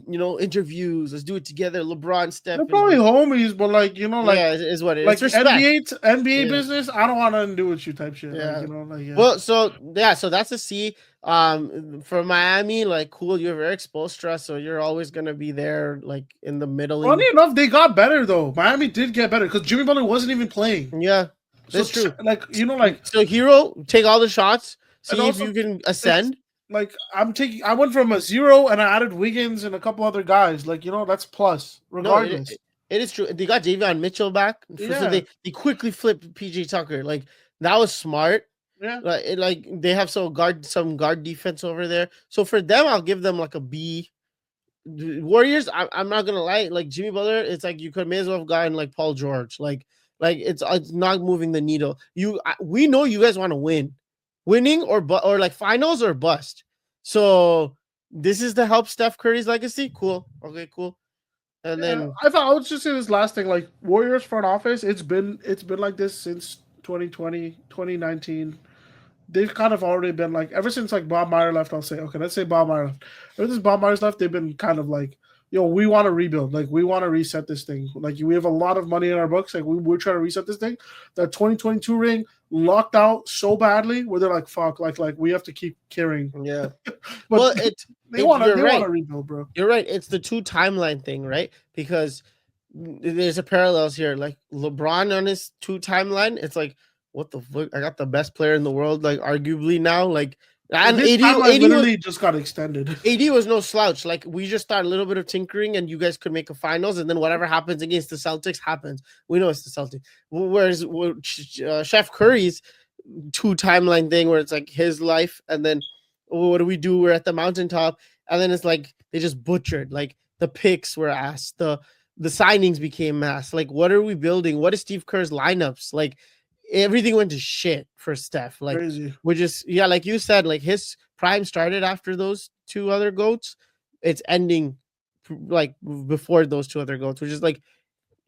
you know, interviews. Let's do it together. LeBron, Steph, They're probably homies, but like like yeah, is what it is. like It's respect. NBA Yeah. business. I don't want nothing to do with you, type shit. Yeah. Like, like yeah. Well, so that's a C. For Miami, like cool, you're very exposed stress, so you're always gonna be there, like in the middle. Funny enough, they got better though. Miami did get better because Jimmy Butler wasn't even playing. Yeah, that's true. Like like so Hero, take all the shots, see if also, you can ascend. Like I went from a 0 and I added Wiggins and a couple other guys. Like that's plus regardless. No, it is true. They got Davion Mitchell back, so they quickly flipped PJ Tucker. Like that was smart. Yeah, like they have some guard defense over there. So for them, I'll give them like a B. Warriors, I'm not gonna lie. Like Jimmy Butler, it's like you may as well have gotten like Paul George. Like it's not moving the needle. We know you guys want to win. Winning or like finals or bust. So this is to help Steph Curry's legacy. Cool. Okay, cool. And then I would just say this last thing, like Warriors front office, it's been like this since 2020, 2019. They've kind of already been like ever since like Bob Meyer left. I'll say okay, let's say Bob Meyer left. Ever since Bob Meyer's left, they've been kind of like, we want to rebuild. Like we want to reset this thing. Like we have a lot of money in our books. Like we're trying to reset this thing. That 2022 ring locked out so badly where they're like, fuck, like we have to keep carrying. Yeah. But well, they want to rebuild, bro. You're right. It's the 2 timeline thing, right? Because there's a parallels here. Like LeBron on his 2 timeline, it's like, what the fuck? I got the best player in the world, like arguably now. Like, and AD literally just got extended. AD was no slouch. Like we just started a little bit of tinkering, and you guys could make a finals, and then whatever happens against the Celtics happens. We know it's the Celtics. Whereas Chef Curry's 2 timeline thing, where it's like his life, and then what do we do? We're at the mountaintop, and then it's like they just butchered. Like the picks were asked, the signings became mass. Like what are we building? What is Steve Kerr's lineups like? Everything went to shit for Steph. Like, crazy. We're just like you said, like his prime started after those 2 other goats. It's ending like before those 2 other goats, which is like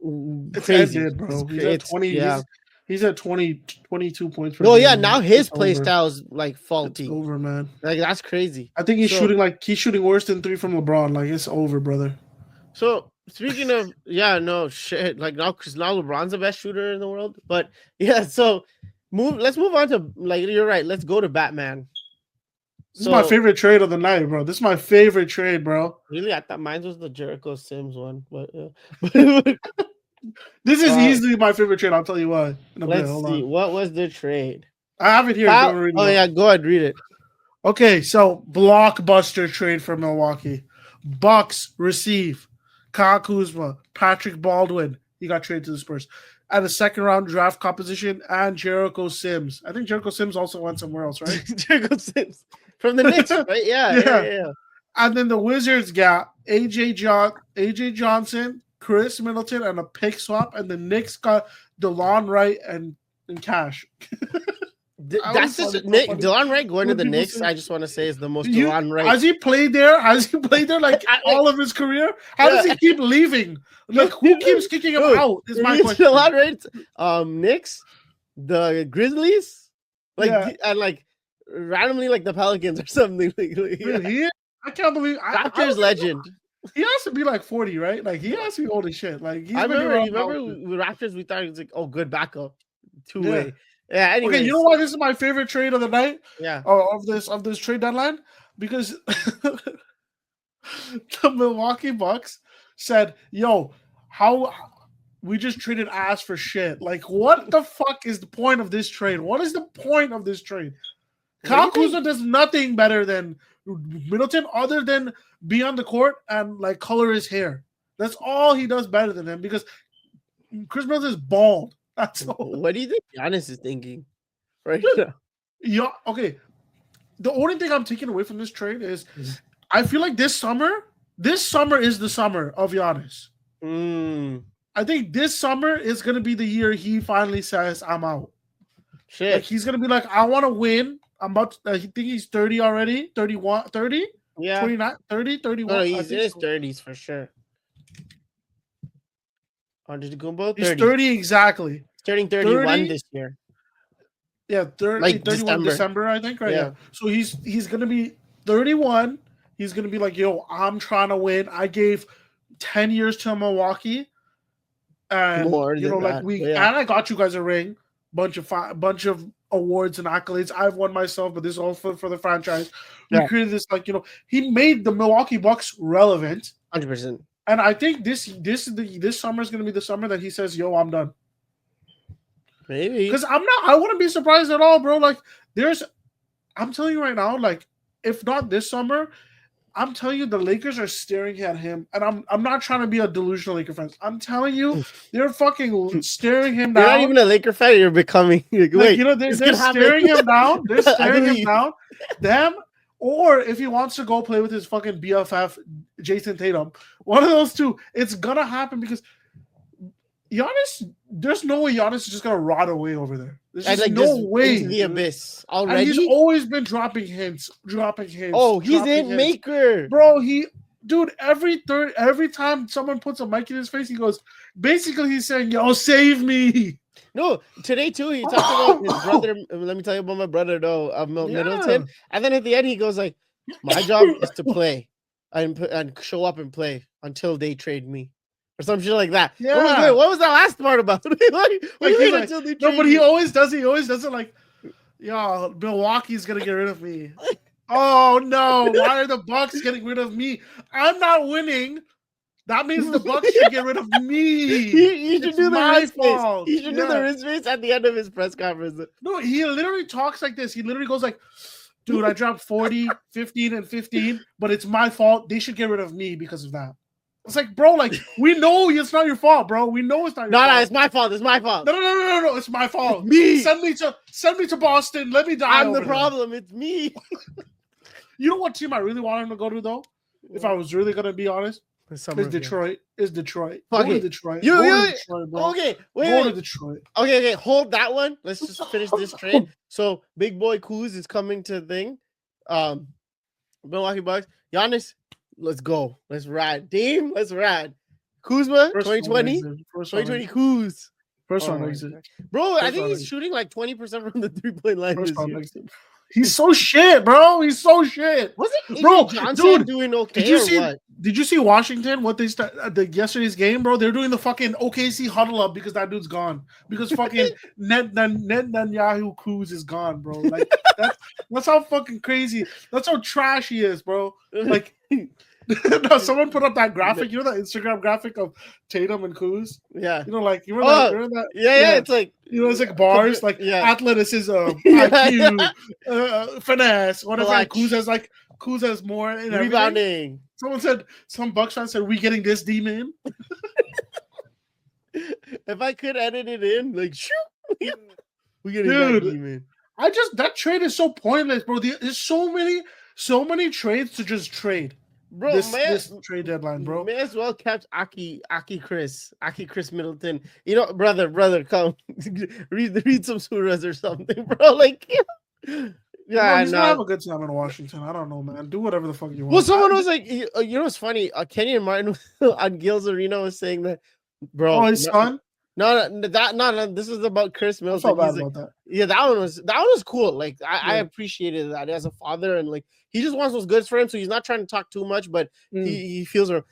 it's crazy, ended, bro. It's 20. Yeah. He's at 22 points per No, game. yeah, Man. now his It's play over. style is like It's faulty. over, man. Like that's crazy. I think he's So- shooting worse than 3 from LeBron. Like it's over, brother. So speaking of no shit, like now because now LeBron's the best shooter in the world. But yeah, so let's move on to like you're right. Let's go to Batman. This is my favorite trade of the night, bro. This is my favorite trade, bro. Really, I thought mine was the Jericho Sims one, but this is easily my favorite trade. I'll tell you why. Let's see. What was the trade? I have it here. Yeah, go ahead, read it. Okay, so blockbuster trade for Milwaukee. Bucks receive Kyle Kuzma, Patrick Baldwin. He got traded to the Spurs. And a second-round draft composition and Jericho Sims. I think Jericho Sims also went somewhere else, right? Jericho Sims from the Knicks, right? Yeah. And then the Wizards got AJ Johnson, Chris Middleton, and a pick swap. And the Knicks got DeLon Wright and cash. That's just DeLon Wright going to the Knicks. I just want to say is the most DeLon Wright. Has he played there? Like all of his career? How does he keep leaving? Like who keeps kicking him out? Is my question. DeLon Wright, Knicks, the Grizzlies, and like randomly like the Pelicans or something. I can't believe Raptors legend. He has to be like 40, right? Like he has to be old as shit. Like I remember with Raptors, we thought it was like, oh, good backup, two-way. Yeah. Anyways. Okay, you know why this is my favorite trade of the night? Yeah. Of this trade deadline, because the Milwaukee Bucks said, "Yo, how we just traded ass for shit. Like, what the fuck is the point of this trade? What is the point of this trade? Kyle Kuzma does nothing better than Middleton, other than be on the court and like color his hair. That's all he does better than him because Chris Middleton is bald." That's all. What do you think Giannis is thinking right now? Yeah, okay. The only thing I'm taking away from this trade is I feel like this summer is the summer of Giannis. I think this summer is going to be the year he finally says, I'm out. Shit. Like, he's going to be like, I want to win. I think he's 30 already. 31, 30? Yeah. 29, 30, 31. No, he's in his 30s for sure. Antetokounmpo, 30. He's 30 exactly. He's turning 31 this year. Yeah, 31 December, I think, right? Yeah. So he's going to be 31. He's going to be like, yo, I'm trying to win. I gave 10 years to Milwaukee. And more you know, like and I got you guys a ring, bunch of awards and accolades. I've won myself, but this is all for the franchise. We created this, like, you know, he made the Milwaukee Bucks relevant. 100%. And I think this summer is going to be the summer that he says, "Yo, I'm done." Maybe because I wouldn't be surprised at all, bro. Like, I'm telling you right now, like, if not this summer, I'm telling you, the Lakers are staring at him, and I'm not trying to be a delusional Laker fan. I'm telling you, they're fucking staring him down. You're not even a Laker fan. You're becoming. Wait, you know, they're staring him down. They're staring him down. Them. Or if he wants to go play with his fucking BFF, Jason Tatum, one of those two, it's gonna happen because Giannis, there's no way Giannis is just gonna rot away over there. There's just no way. Into the abyss already. And he's always been dropping hints. Oh, he's in maker, bro. Every time someone puts a mic in his face, he goes. Basically, he's saying, "Yo, save me." No, today too, he talked about his brother. Let me tell you about my brother, though, of Middleton. And then at the end, he goes like, "My job is to play and show up and play until they trade me." Or some shit like that. Yeah. What was that last part about? Until they trade but he always does it like, yo, Milwaukee's gonna get rid of me. Oh no, why are the Bucks getting rid of me? I'm not winning. That means the Bucks should get rid of me. You should do the wrist face. He should do the wrist face at the end of his press conference. No, he literally talks like this. He literally goes like, dude, I dropped 40, 15, and 15, but it's my fault. They should get rid of me because of that. It's like, bro, like, we know it's not your fault, bro. We know it's not your fault. No, it's my fault. It's my fault. No, it's my fault. It's me. Send me to Boston. Let me die. I'm the problem. It's me. You know what team I really want him to go to, though? If I was really going to be honest? It's Detroit. It's Detroit. Fuck go it. to Detroit. Go to Detroit, bro. Okay, go to Detroit. Okay. Hold that one. Let's just finish this trade. So, Big Boy Kuz is coming to the thing. Milwaukee Bucks. Giannis, let's go. Let's ride. Dame, let's ride. Kuzma, 2020. 2020 Kuz. First Oh round my exit. God. Bro, I First think round he's exit. shooting like 20% from the 3-point line First this round year. exit. He's so shit, bro. He's so shit. Wasn't AJ Bro, Johnson dude, doing Did okay you or see? what? Did you see Washington? What they start yesterday's game, bro? They're doing the fucking OKC huddle up because that dude's gone. Because fucking Ned Netanyahu Cruz is gone, bro. Like that's how fucking crazy. That's how trash he is, bro. Like no, someone put up that graphic. You know that Instagram graphic of Tatum and Cruz. Yeah. You know, like you remember Oh, that? yeah. It's like You know, it's like bars, like yeah. athleticism, Yeah. IQ, finesse, whatever. And Clutch. Cruz has more in Rebounding. everything. Some Bucks fan said, "We getting this demon." If I could edit it in, like, shoot, we getting Dude, that demon. That trade is so pointless, bro. There's so many trades to just trade. Bro, This trade deadline, bro. May as well kept Aki Chris Middleton. You know, brother, come read some surahs or something, bro. Like, yeah, bro, he's gonna have a good time in Washington. I don't know, man. Do whatever the fuck you want. Well, someone was like, you know, what's funny? Kenny and Martin on Gil's Arena was saying that, bro. Oh, his son. No. This is about Chris Middleton. I felt bad about that. Yeah, that one was cool. Like, I appreciated that as a father, and like he just wants what's good for him, so he's not trying to talk too much, but he feels but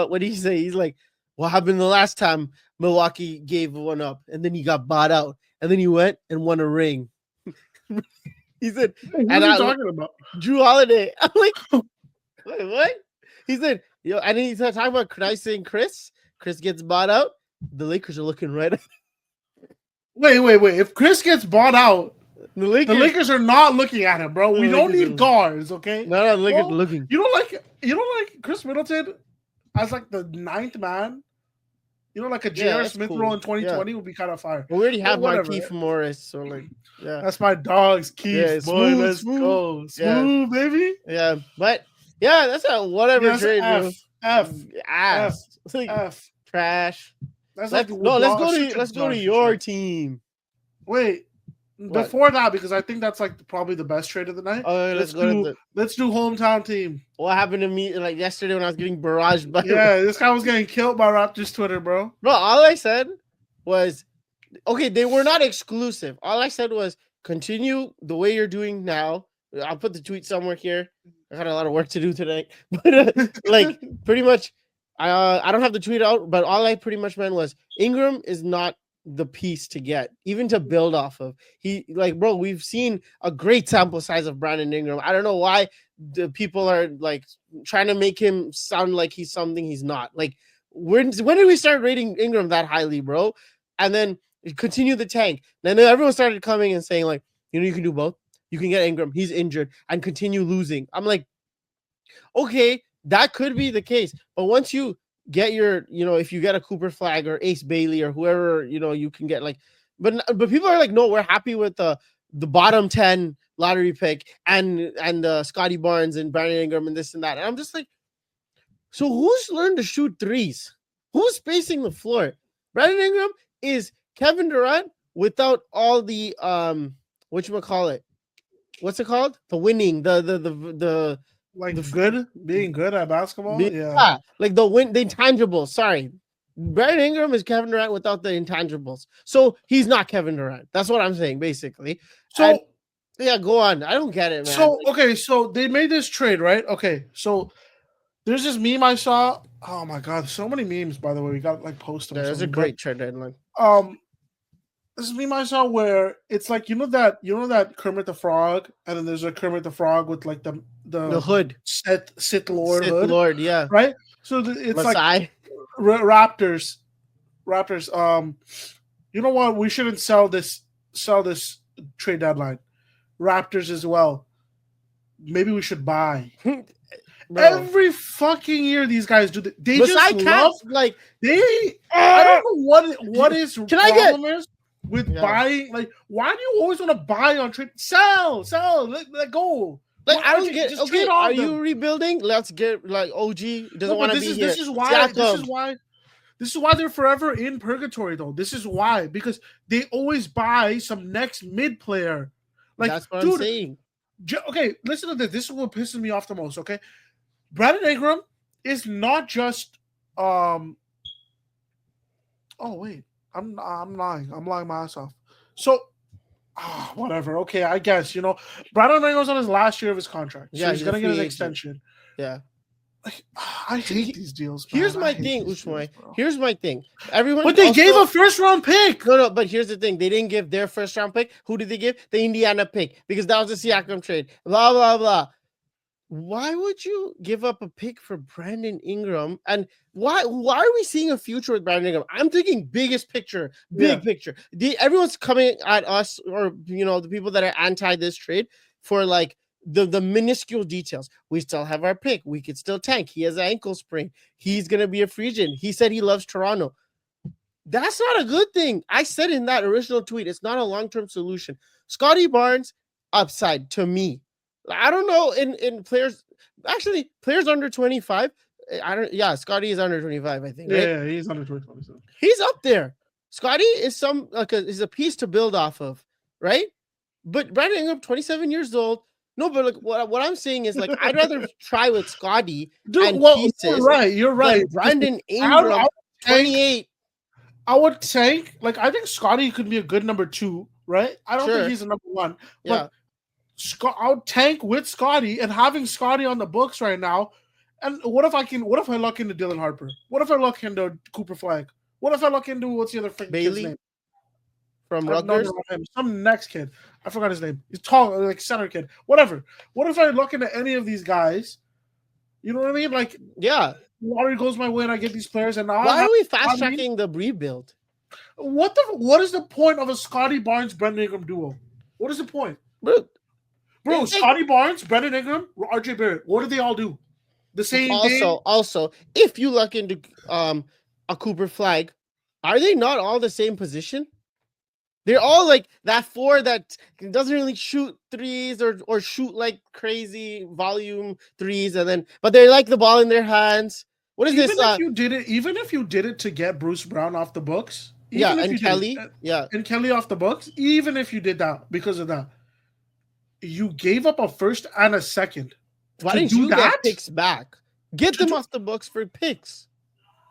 what did he say? He's like, what happened the last time Milwaukee gave one up, and then he got bought out, and then he went and won a ring. He said, what are you talking about? Drew Holiday. I'm like, wait, what? He said, and then he's talking about Chris. Chris gets bought out. The Lakers are looking right at Wait. If Chris gets bought out, the Lakers are not looking at him, bro. We don't need guards, okay? No, the Lakers are looking. You don't like Chris Middleton as like the 9th man? You know, like a J.R. Smith role in 2020 would be kind of fire. Well, we already have Markieff Morris, so like, yeah. That's my dog's Keith. Boy, let's go. Smooth, baby. Yeah, but yeah, that's a whatever trade. F. Trash. Let's go to your team. Wait. Before that, because I think that's like probably the best trade of the night. Oh, let's do hometown team. What happened to me like yesterday when I was getting barraged by? Yeah, this guy was getting killed by Raptors Twitter, bro. Bro, all I said was, okay, they were not exclusive. All I said was continue the way you're doing now. I'll put the tweet somewhere here. I got a lot of work to do tonight, but like pretty much, I don't have the tweet out. But all I pretty much meant was Ingram is not the piece to get, even to build off of. Bro, we've seen a great sample size of Brandon Ingram. I don't know why the people are like trying to make him sound like he's something he's not. Like, when did we start rating Ingram that highly, bro? And then continue the tank. Then everyone started coming and saying like, you can do both. You can get Ingram. He's injured and continue losing. I'm like, okay, that could be the case. But once you get your, if you get a Cooper Flag or Ace Bailey or whoever, you can get like, but people are like, no, we're happy with the bottom 10 lottery pick and Scotty Barnes and Brandon Ingram and this and that. And I'm just like, so who's learned to shoot threes? Who's spacing the floor? Brandon Ingram is Kevin Durant without all the whatchamacallit? What's it called? The winning, being good at basketball. Yeah, like the intangibles. Sorry, Brandon Ingram is Kevin Durant without the intangibles, so he's not Kevin Durant. That's what I'm saying, basically. So go on. I don't get it, man. So okay, so they made this trade, right? Okay, so there's this meme I saw. Oh my god, so many memes. By the way, we got like post them. There's a great trade deadline. This meme I saw where it's like that Kermit the Frog, and then there's a Kermit the Frog with like the hood, Sith Lord hood. Lord, yeah, right. So it's Masai. Like Raptors. You know what? We shouldn't sell this trade deadline. Raptors as well. Maybe we should buy. Every fucking year these guys do. They just love like they. I don't know what is. Can I get? Is with buying, like, why do you always want to buy on trade? Sell, let go. Like, I don't get. Okay, are you rebuilding? Let's get like OG doesn't want to be here. This is why they're forever in purgatory, though. This is why, because they always buy some next mid player. Like, that's what I'm saying. Okay, listen to this. This is what pisses me off the most. Okay, Brandon Ingram is not just Oh wait, I'm lying. I'm lying my ass off. So whatever. Okay, I guess Brandon Ingram's on his last year of his contract, so Yeah, he's he's a gonna get his free agent. extension. Yeah. Like, I hate these deals, man. Here's I my hate thing, these deals, Ushmoy. bro. Here's my thing. Everyone But they also, gave a first round pick. no, but here's the thing. They didn't give their first round pick. Who did they give? The Indiana pick, because that was a Siakam trade. Blah, blah, blah. Why would you give up a pick for Brandon Ingram? And why are we seeing a future with Brandon Ingram? I'm thinking biggest picture, big picture. Everyone's coming at us, or the people that are anti this trade, for like the minuscule details. We still have our pick. We could still tank. He has an ankle sprain. He's gonna be a free agent. He said he loves Toronto. That's not a good thing. I said in that original tweet, it's not a long-term solution. Scotty Barnes, upside to me. I don't know in players, actually players under 25. Scotty is under 25, I think, right? Yeah, he's under 25. He's up there. Scotty is is a piece to build off of, right? But Brandon Ingram, 27 years old. No, but what I'm saying is, like, I'd rather try with Scotty and pieces. You're right. Than Brandon Ingram, 28. I would tank. Like, I think Scotty could be a good number 2, right? I don't think he's a number 1. But I would tank with Scotty, and having Scotty on the books right now. And what if I luck into Dylan Harper? What if I luck into Cooper Flag? What if I luck into what's the other kid's name? From Rutgers? Some next kid. I forgot his name. He's tall, like center kid. Whatever. What if I look into any of these guys? You know what I mean? Like, lottery goes my way and I get these players, and now why are we fast tracking the rebuild? What is the point of a Scotty Barnes Brandon Ingram duo? What is the point? Bro, Scotty Barnes, Brandon Ingram, RJ Barrett. What do they all do? The same thing. Also, if you look into a Cooper Flag, are they not all the same position? They're all like that 4 that doesn't really shoot threes or shoot like crazy volume threes, but they like the ball in their hands. What is even this? Even if you did it to get Bruce Brown off the books, and Kelly, and Kelly off the books, even if you did that because of that, you gave up a first and a second. Why didn't you get picks back? Get them off the books for picks,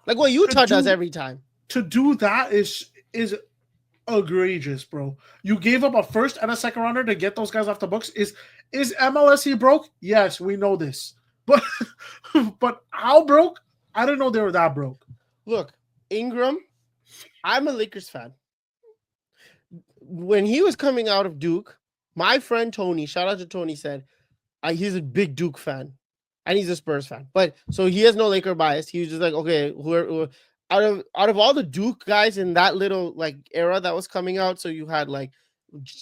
like what Utah does every time. To do that is egregious, bro. You gave up a first and a second rounder to get those guys off the books. Is MLSE broke? Yes, we know this. But how broke? I didn't know they were that broke. Look, Ingram, I'm a Lakers fan. When he was coming out of Duke, my friend Tony, shout out to Tony, said he's a big Duke fan and he's a Spurs fan. But so he has no Laker bias. He was just like, okay, who out of all the Duke guys in that little like era that was coming out, so you had like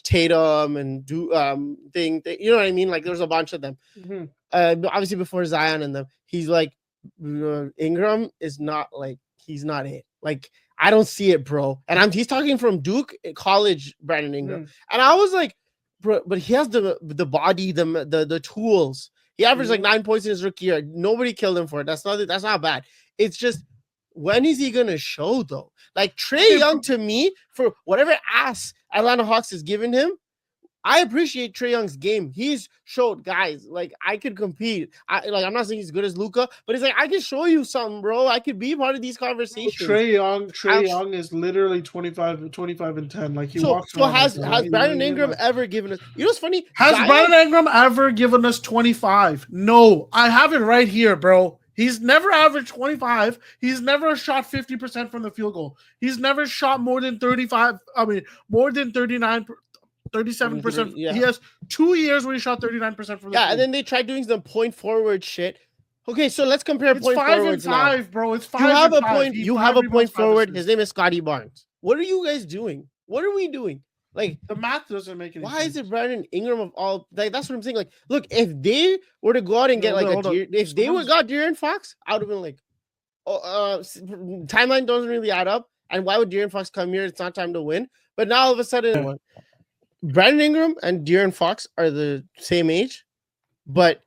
Tatum and you know what I mean? Like there's a bunch of them. Mm-hmm. Obviously before Zion and them, he's like, Ingram is not like, he's not it. Like I don't see it, bro. And he's talking from Duke college, Brandon Ingram, and I was like, bro, but he has the body, the tools. He averaged like 9 points in his rookie year. Nobody killed him for it. That's not bad. It's just, when is he gonna show though? Like Trae Young, to me, for whatever ass Atlanta Hawks has given him, I appreciate Trae Young's game. He's showed guys like I could compete. I'm not saying he's good as Luka, but it's like I can show you something, bro. I could be part of these conversations. Trae Young is literally 25 and 10. Like walks. So has Brandon Ingram ever given us? You know what's funny? Has Brandon Ingram ever given us 25? No, I have it right here, bro. He's never averaged 25. He's never shot 50% from the field goal. He's never shot more than 35. I mean, more than 39, 37%. Yeah. He has 2 years where he shot 39% from the field. And then they tried doing some point forward shit. Okay, so let's compare point forwards now. 5 and 5, bro. It's 5 and 5. You have a point forward. His name is Scotty Barnes. What are you guys doing? What are we doing? Like, the math doesn't make any sense. Why is it Brandon Ingram of all? Like, that's what I'm saying. Like, look, if they were to go out and get if they would got De'Aaron Fox, I would have been like, timeline doesn't really add up. And why would De'Aaron Fox come here? It's not time to win. But now all of a sudden, Brandon Ingram and De'Aaron Fox are the same age. But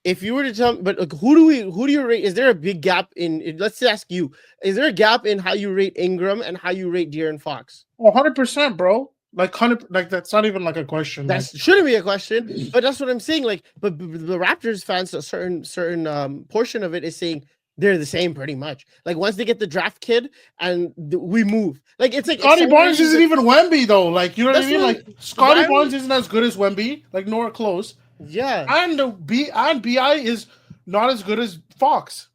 if you were to tell me, but like, who do you rate? Is there a big gap in? Let's ask you: is there a gap in how you rate Ingram and how you rate De'Aaron Fox? 100%, bro. Like 100, like that's not even like a question. That shouldn't be a question, but that's what I'm saying. Like, but the Raptors fans, a certain portion of it is saying They're the same pretty much. Like once they get the draft kid and we move. Like it's like Scotty Barnes isn't even Wemby though. Like you know what I mean? Like Scotty Barnes isn't as good as Wemby, like nor close. Yeah. And BI is not as good as Fox.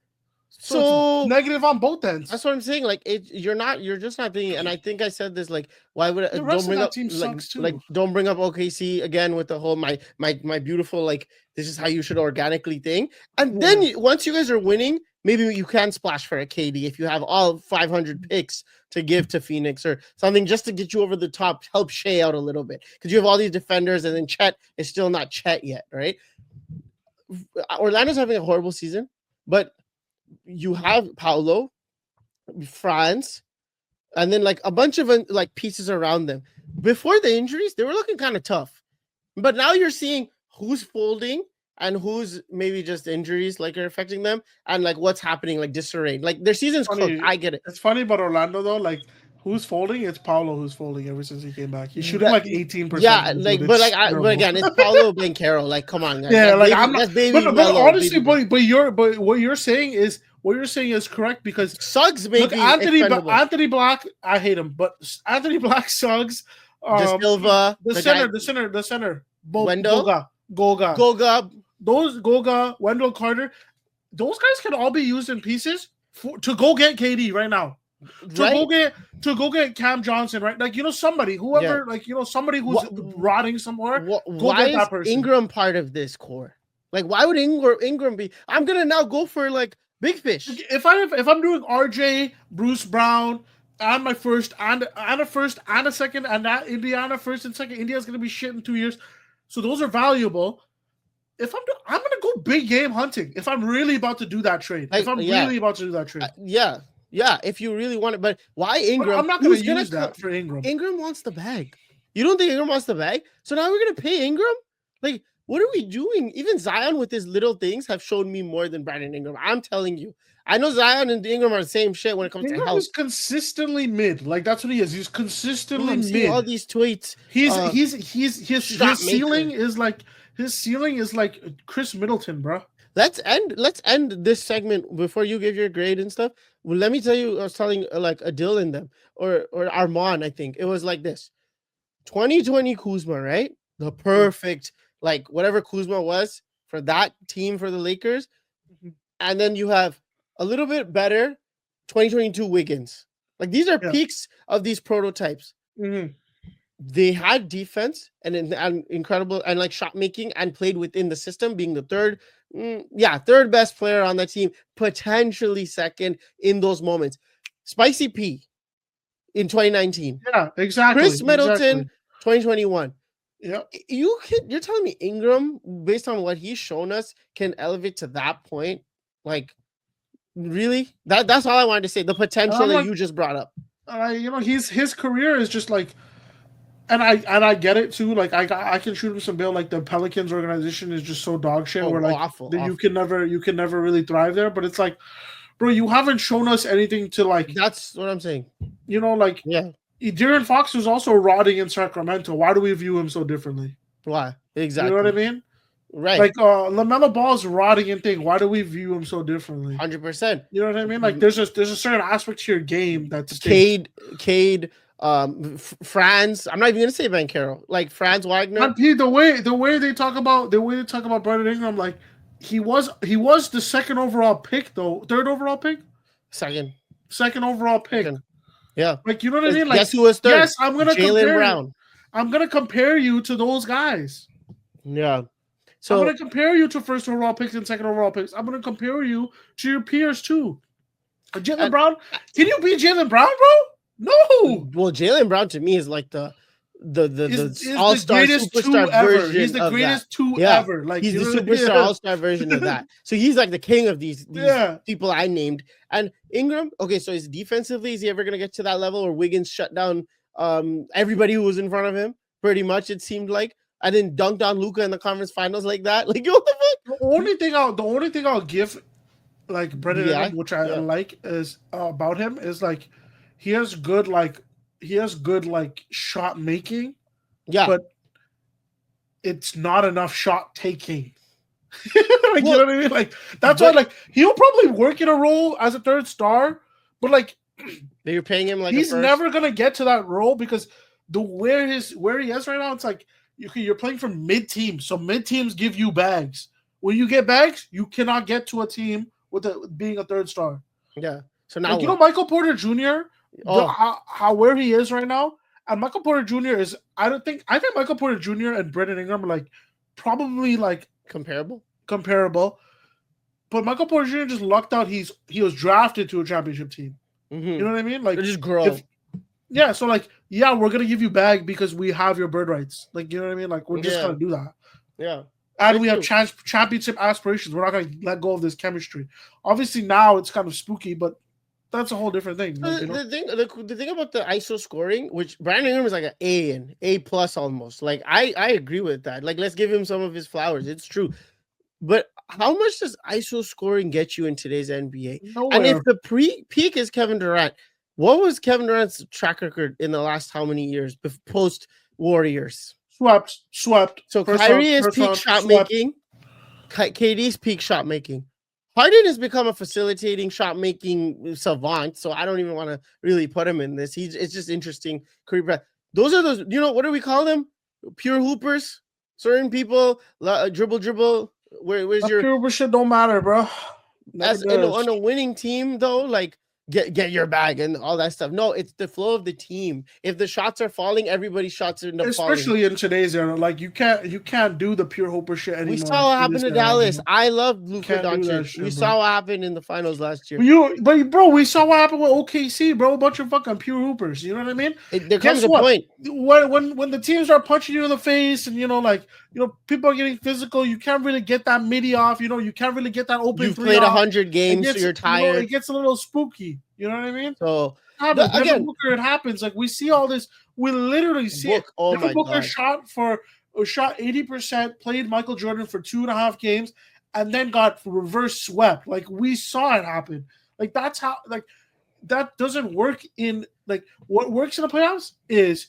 So it's negative on both ends. That's what I'm saying. Like you're just not thinking. And I think I said this. Like, why would the rest of that team sucks too? Like, don't bring up OKC again with the whole my beautiful like this is how you should organically think. And then once you guys are winning, maybe you can splash for a KD if you have all 500 picks to give to Phoenix or something just to get you over the top, help Shea out a little bit because you have all these defenders, and then Chet is still not Chet yet, right? Orlando's having a horrible season, but you have Paolo, Franz, and then like a bunch of like pieces around them. Before the injuries, they were looking kind of tough, but now you're seeing who's folding and who's maybe just injuries like are affecting them, and like what's happening, like disarray. Like their season's cooked. I get it. It's funny about Orlando though, like. Who's folding? It's Paolo who's folding ever since he came back. He's shooting like 18%. Yeah, like but again, it's Paolo Banchero. Like, come on, guys. Yeah, like I'm not. But honestly, but what you're saying is correct because Suggs maybe Anthony Black. I hate him, but Anthony Black, Suggs, De Silva, the center, Wendell, Goga, those Goga, Wendell Carter, those guys can all be used in pieces to go get KD right now. To go get Cam Johnson, right? Like somebody, whoever, somebody who's rotting somewhere. Why is that person. Ingram part of this core? Like, why would Ingram be? I'm gonna now go for like big fish. If I'm doing RJ, Bruce Brown, and my first and a first and a second, and that Indiana first and second, India's gonna be shit in 2 years. So those are valuable. If I'm gonna go big game hunting. If I'm really about to do that trade. Yeah, if you really want it, but why Ingram? But I'm not going to use that for Ingram. Ingram wants the bag. You don't think Ingram wants the bag? So now we're going to pay Ingram? Like, what are we doing? Even Zion with his little things have shown me more than Brandon Ingram. I'm telling you. I know Zion and Ingram are the same shit when it comes to health. He's consistently mid. Like, that's what he is. He's consistently mid. All these tweets. His ceiling is like Chris Middleton, bro. Let's end this segment before you give your grade and stuff. Well, let me tell you, I was telling like Adil and them or Armand, I think it was like this 2020 Kuzma, right? The perfect, like whatever Kuzma was for that team for the Lakers. And then you have a little bit better 2022 Wiggins. Like these are peaks of these prototypes. Mm-hmm. They had defense and incredible and like shot making and played within the system, being the third best player on that team, potentially second in those moments. Spicy P in 2019. Yeah, exactly. Chris Middleton, 2021. Yeah. You're telling me Ingram, based on what he's shown us, can elevate to that point? Like, really? That's all I wanted to say. The potential that you just brought up. His career is just like. And I get it too. Like I can shoot him some bail. Like the Pelicans organization is just so dog shit. Awful. You can never really thrive there. But it's like, bro, you haven't shown us anything to like. That's what I'm saying. De'Aaron Fox was also rotting in Sacramento. Why do we view him so differently? Why exactly? You know what I mean? Right. Like LaMelo Ball's rotting and thing. Why do we view him so differently? 100%. You know what I mean? Like there's a certain aspect to your game that's Cade. Franz, I'm not even gonna say Banchero, like Franz Wagner. The way they talk about Brandon Ingram, like he was the second overall pick though, third overall pick, second overall pick. Second. Yeah, like you know what I mean. Like guess who was third? Yes, I'm gonna Jaylen Brown. I'm gonna compare you to those guys. Yeah, so I'm gonna compare you to first overall picks and second overall picks. I'm gonna compare you to your peers too. Jaylen Brown, can you beat Jaylen Brown, bro? No. Well, Jaylen Brown to me is like the all-star superstar version. He's the greatest ever. Like he's the superstar all-star version of that. So he's like the king of these people I named. And Ingram, okay, so is defensively, is he ever gonna get to that level where Wiggins shut down everybody who was in front of him? Pretty much, it seemed like. I didn't dunk on Luka in the conference finals like that. Like what the fuck? The only thing I'll give like Brendan Ingram, which I like is about him is like. He has good shot making, but it's not enough shot taking. Like, you know what I mean? Like, that's why, like, he'll probably work in a role as a third star, but like, you're paying him like he's never gonna get to that role because where he is right now, it's like you're playing for mid teams, so mid teams give you bags. When you get bags, you cannot get to a team with being a third star. Yeah. So now like, you know, Michael Porter Jr. How where he is right now, and Michael Porter Jr. is I think Michael Porter Jr. and Brandon Ingram are like probably like comparable, but Michael Porter Jr. just lucked out. He was drafted to a championship team. Mm-hmm. You know what I mean? Like, they just grow. So like, yeah, we're gonna give you bag because we have your bird rights. Like, you know what I mean? Like, we're just gonna do that. Yeah. And we have championship aspirations. We're not gonna let go of this chemistry. Obviously, now it's kind of spooky, but that's a whole different thing. Like, the thing about the ISO scoring, which Brandon Ingram is like an A plus almost. Like I agree with that. Like, let's give him some of his flowers. It's true. But how much does ISO scoring get you in today's NBA? Nowhere. And if the peak is Kevin Durant, what was Kevin Durant's track record in the last how many years post Warriors? Swept. So Kyrie is peak shot making. KD's peak shot making. Harden has become a facilitating shot making savant, so I don't even want to really put him in this. It's just interesting. Those are those, you know, what do we call them? Pure hoopers. Certain people dribble. Where's your pure hooper shit don't matter, bro. On a winning team though, like get your bag and all that stuff. No, it's the flow of the team. If the shots are falling, everybody's shots are falling. Especially in today's era, like you can't do the pure hooper shit anymore. We saw what happened to Dallas. I love Luka Doncic. We saw what happened in the finals last year. But bro, we saw what happened with OKC, bro. A bunch of fucking pure hoopers. You know what I mean? There comes a point when the teams are punching you in the face, and people are getting physical. You can't really get that midi off. You can't really get that open. You've played 100 games, so you're tired. It gets a little spooky. You know what I mean? So again, Booker, it happens. Like, we see all this. We literally see it. Oh my Booker God. shot 80%, played Michael Jordan for 2.5 games, and then got reverse swept. Like, we saw it happen. Like, that's how. Like, that doesn't work in, like, what works in the playoffs is,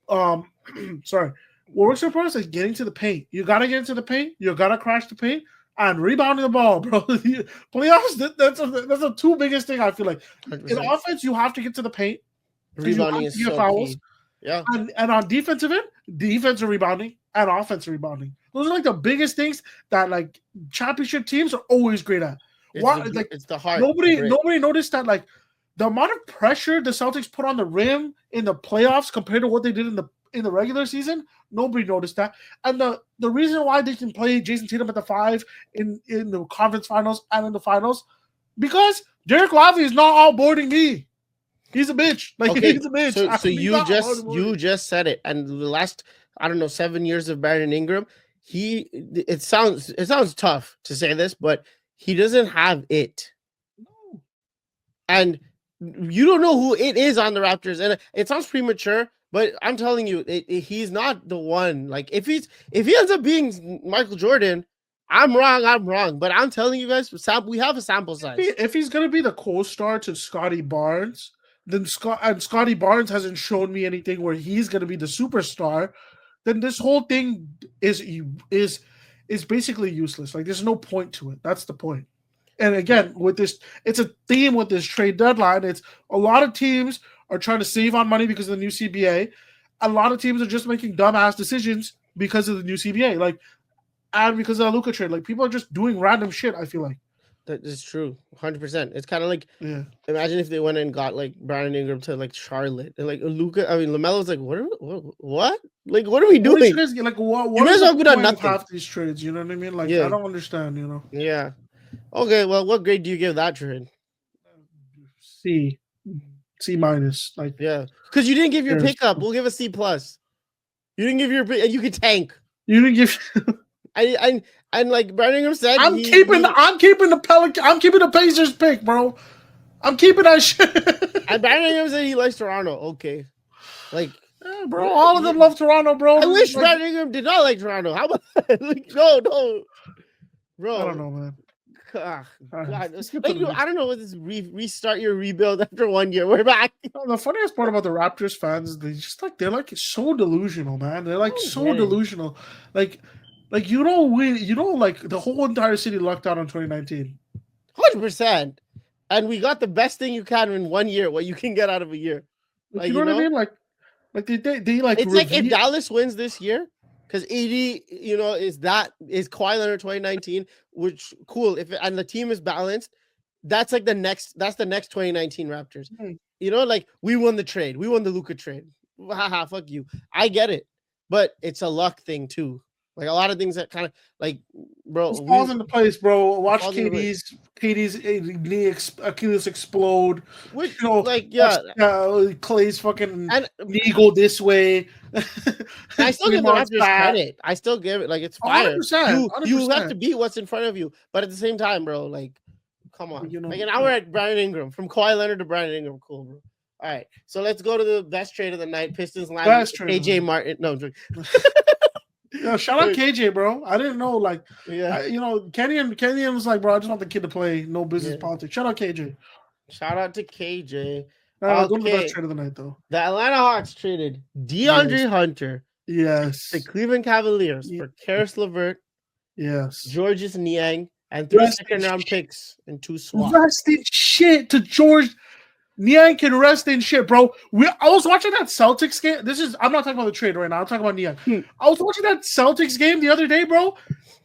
sorry. What works in the playoffs is getting to the paint. You gotta get into the paint. You gotta crash the paint. And rebounding the ball, bro. Playoffs, that's the two biggest thing, I feel like. 100%. In offense, you have to get to the paint. Rebounding is so fouls. Key. Yeah. And on defensive end, defensive rebounding and offensive rebounding. Those are like the biggest things that, like, championship teams are always great at. It's the heart. Nobody noticed that, like, the amount of pressure the Celtics put on the rim in the playoffs compared to what they did in the regular season. Nobody noticed that. And the reason why they can play Jason Tatum at the 5 in the conference finals and in the finals, because Derek Lively is not outboarding me. He's a bitch. Like, okay. He's a bitch. So you just said it. And the last, I don't know, 7 years of Brandon Ingram, it sounds tough to say this, but he doesn't have it. No. And you don't know who it is on the Raptors. And it sounds premature, but I'm telling you, he's not the one. Like, if he ends up being Michael Jordan, I'm wrong. But I'm telling you guys, we have a sample size. If he's gonna be the co-star to Scotty Barnes, then Scotty Barnes hasn't shown me anything where he's gonna be the superstar, then this whole thing is basically useless. Like, there's no point to it. That's the point. And again, with this, it's a theme with this trade deadline. It's a lot of teams are trying to save on money because of the new CBA. A lot of teams are just making dumbass decisions because of the new CBA, like, and because of the Luka trade. Like, people are just doing random shit, I feel like. That is true, 100%. It's kind of like, imagine if they went and got, like, Brandon Ingram to, like, Charlotte, and, like, LaMelo's like, what? Like, what are we doing? You guys are good at nothing. Half these trades, you know what I mean? Like, I don't understand, Yeah. Okay, well, what grade do you give that trade? C minus. Like, yeah, because you didn't give your pickup. We'll give a C plus. You didn't give your pick, and you could tank. You didn't give. And like Brandon Ingram said, I'm keeping the Pacers pick, bro. I'm keeping that shit. And Brandon Ingram said he likes Toronto. Okay, like, yeah, bro, all of them love Toronto, bro. I wish Brandon Ingram did not like Toronto. How about like, no, bro? I don't know, man. God. I don't know what this restart your rebuild after 1 year. We're back. The funniest part about the Raptors fans is they're so delusional, man. They're like so delusional. Like, Like like the whole entire city lucked out on 2019. 100%. And we got the best thing you can in 1 year, what you can get out of a year. Like you know what I mean? Like they like it's like if Dallas wins this year, because AD, is Kawhi Leonard 2019, which cool. And the team is balanced, that's the next 2019 Raptors. Like we won the trade. We won the Luka trade. Haha, fuck you. I get it. But it's a luck thing too. Like a lot of things that kind of like, bro, it falls into place, bro. Watch KD's Achilles explode. Which, Clay's fucking knee go this way. I still give the Raptors credit. I still give it, like, it's fire. 100%, you have to beat what's in front of you, but at the same time, bro, like, come on. Like an hour at Brandon Ingram, from Kawhi Leonard to Brandon Ingram, cool, bro. All right, so let's go to the best trade of the night. Pistons line KJ Martin. No, yeah, shout out KJ, bro. I didn't know, like, Kenyon was like, bro, I just want the kid to play. No business politics. Shout out KJ. Shout out to KJ. Go to the best trade of the night, though. The Atlanta Hawks traded DeAndre Hunter. Yes. The Cleveland Cavaliers for Karis LeVert. Yes. Georges Niang and 3 second-round picks and 2 swaps. Rest in shit to George. Niang can rest in shit, bro. I was watching that Celtics game. I'm not talking about the trade right now. I'm talking about Niang. I was watching that Celtics game the other day, bro.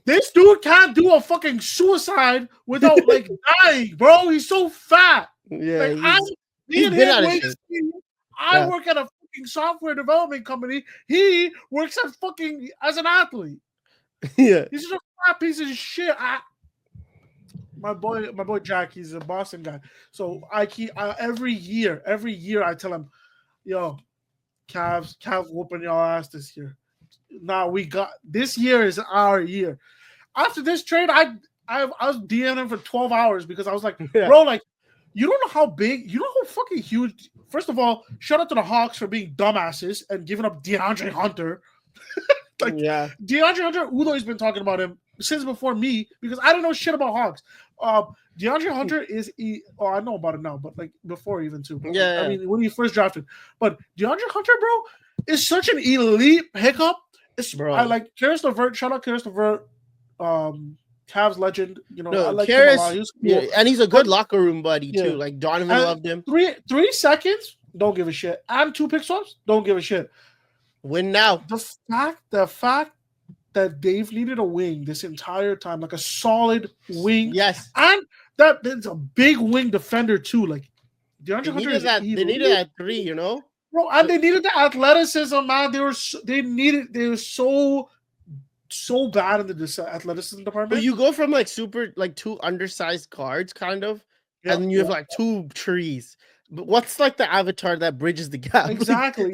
This dude can't do a fucking suicide without like dying, bro. He's so fat. Yeah, like, he's been out of shit. I work at a fucking software development company. He works at fucking as an athlete. Yeah, he's just a fat piece of shit. My boy Jack, he's a Boston guy. So every year I tell him, yo, Cavs whooping y'all ass this year. Now this year is our year. After this trade, I was DMing him for 12 hours because I was like, bro, like, you don't know how big, you know how fucking huge. First of all, shout out to the Hawks for being dumbasses and giving up DeAndre Hunter. DeAndre Hunter, Udo's been talking about him since before me because I don't know shit about Hawks. DeAndre Hunter is I know about it now, but like before even too. I mean, when he first drafted. But DeAndre Hunter, bro, is such an elite pickup. I like Karis LeVert. Shout out Karis LeVert, Cavs legend. I like him a lot. Cool. And he's a good locker room buddy too. Like Donovan loved him. 3 seconds, don't give a shit. And 2 pick swaps, don't give a shit. Win now. The fact that they've needed a wing this entire time, like a solid wing. Yes. And that's a big wing defender too. Like DeAndre Hunter they needed that 3, Bro, and they needed the athleticism, man. They were so bad in the athleticism department. But you go from like super, like 2 undersized guards, kind of, and then you have like 2 trees. But what's like the avatar that bridges the gap? Exactly.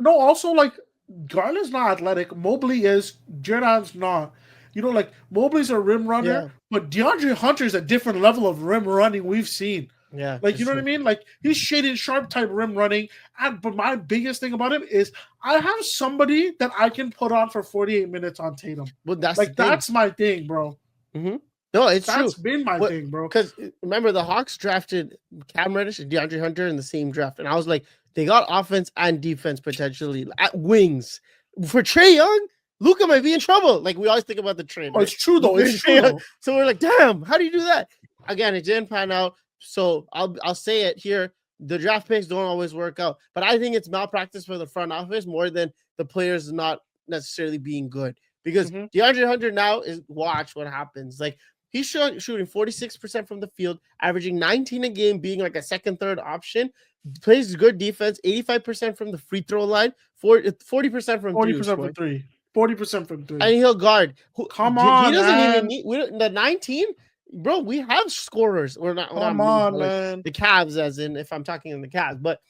Also like Garland's not athletic. Mobley is. Jordan's not. Like Mobley's a rim runner, but DeAndre Hunter's a different level of rim running we've seen. Yeah, like you know what I mean. Like he's shaded sharp type rim running, but my biggest thing about him is I have somebody that I can put on for 48 minutes on Tatum. Well, that's my thing, bro. Mm-hmm. No, that's been my thing, bro. Because remember, the Hawks drafted Cam Reddish and DeAndre Hunter in the same draft, and I was like, they got offense and defense potentially at wings. For Trae Young, Luka might be in trouble. Like we always think about the trade. Oh, right? It's true though. It's true. Though. So we're like, damn, how do you do that? Again, it didn't pan out. So I'll say it here. The draft picks don't always work out, but I think it's malpractice for the front office more than the players not necessarily being good. Because DeAndre Hunter now watch what happens. Like he's shooting 46% from the field, averaging 19 a game, being like a second, third option. Plays good defense, 85% from the free throw line, 40% from 40% from 3. 40% from 3. And he'll guard. Come on, he doesn't even need the 19. Bro, we have scorers. We're not. Come on, man. The Cavs, as in if I'm talking in the Cavs, but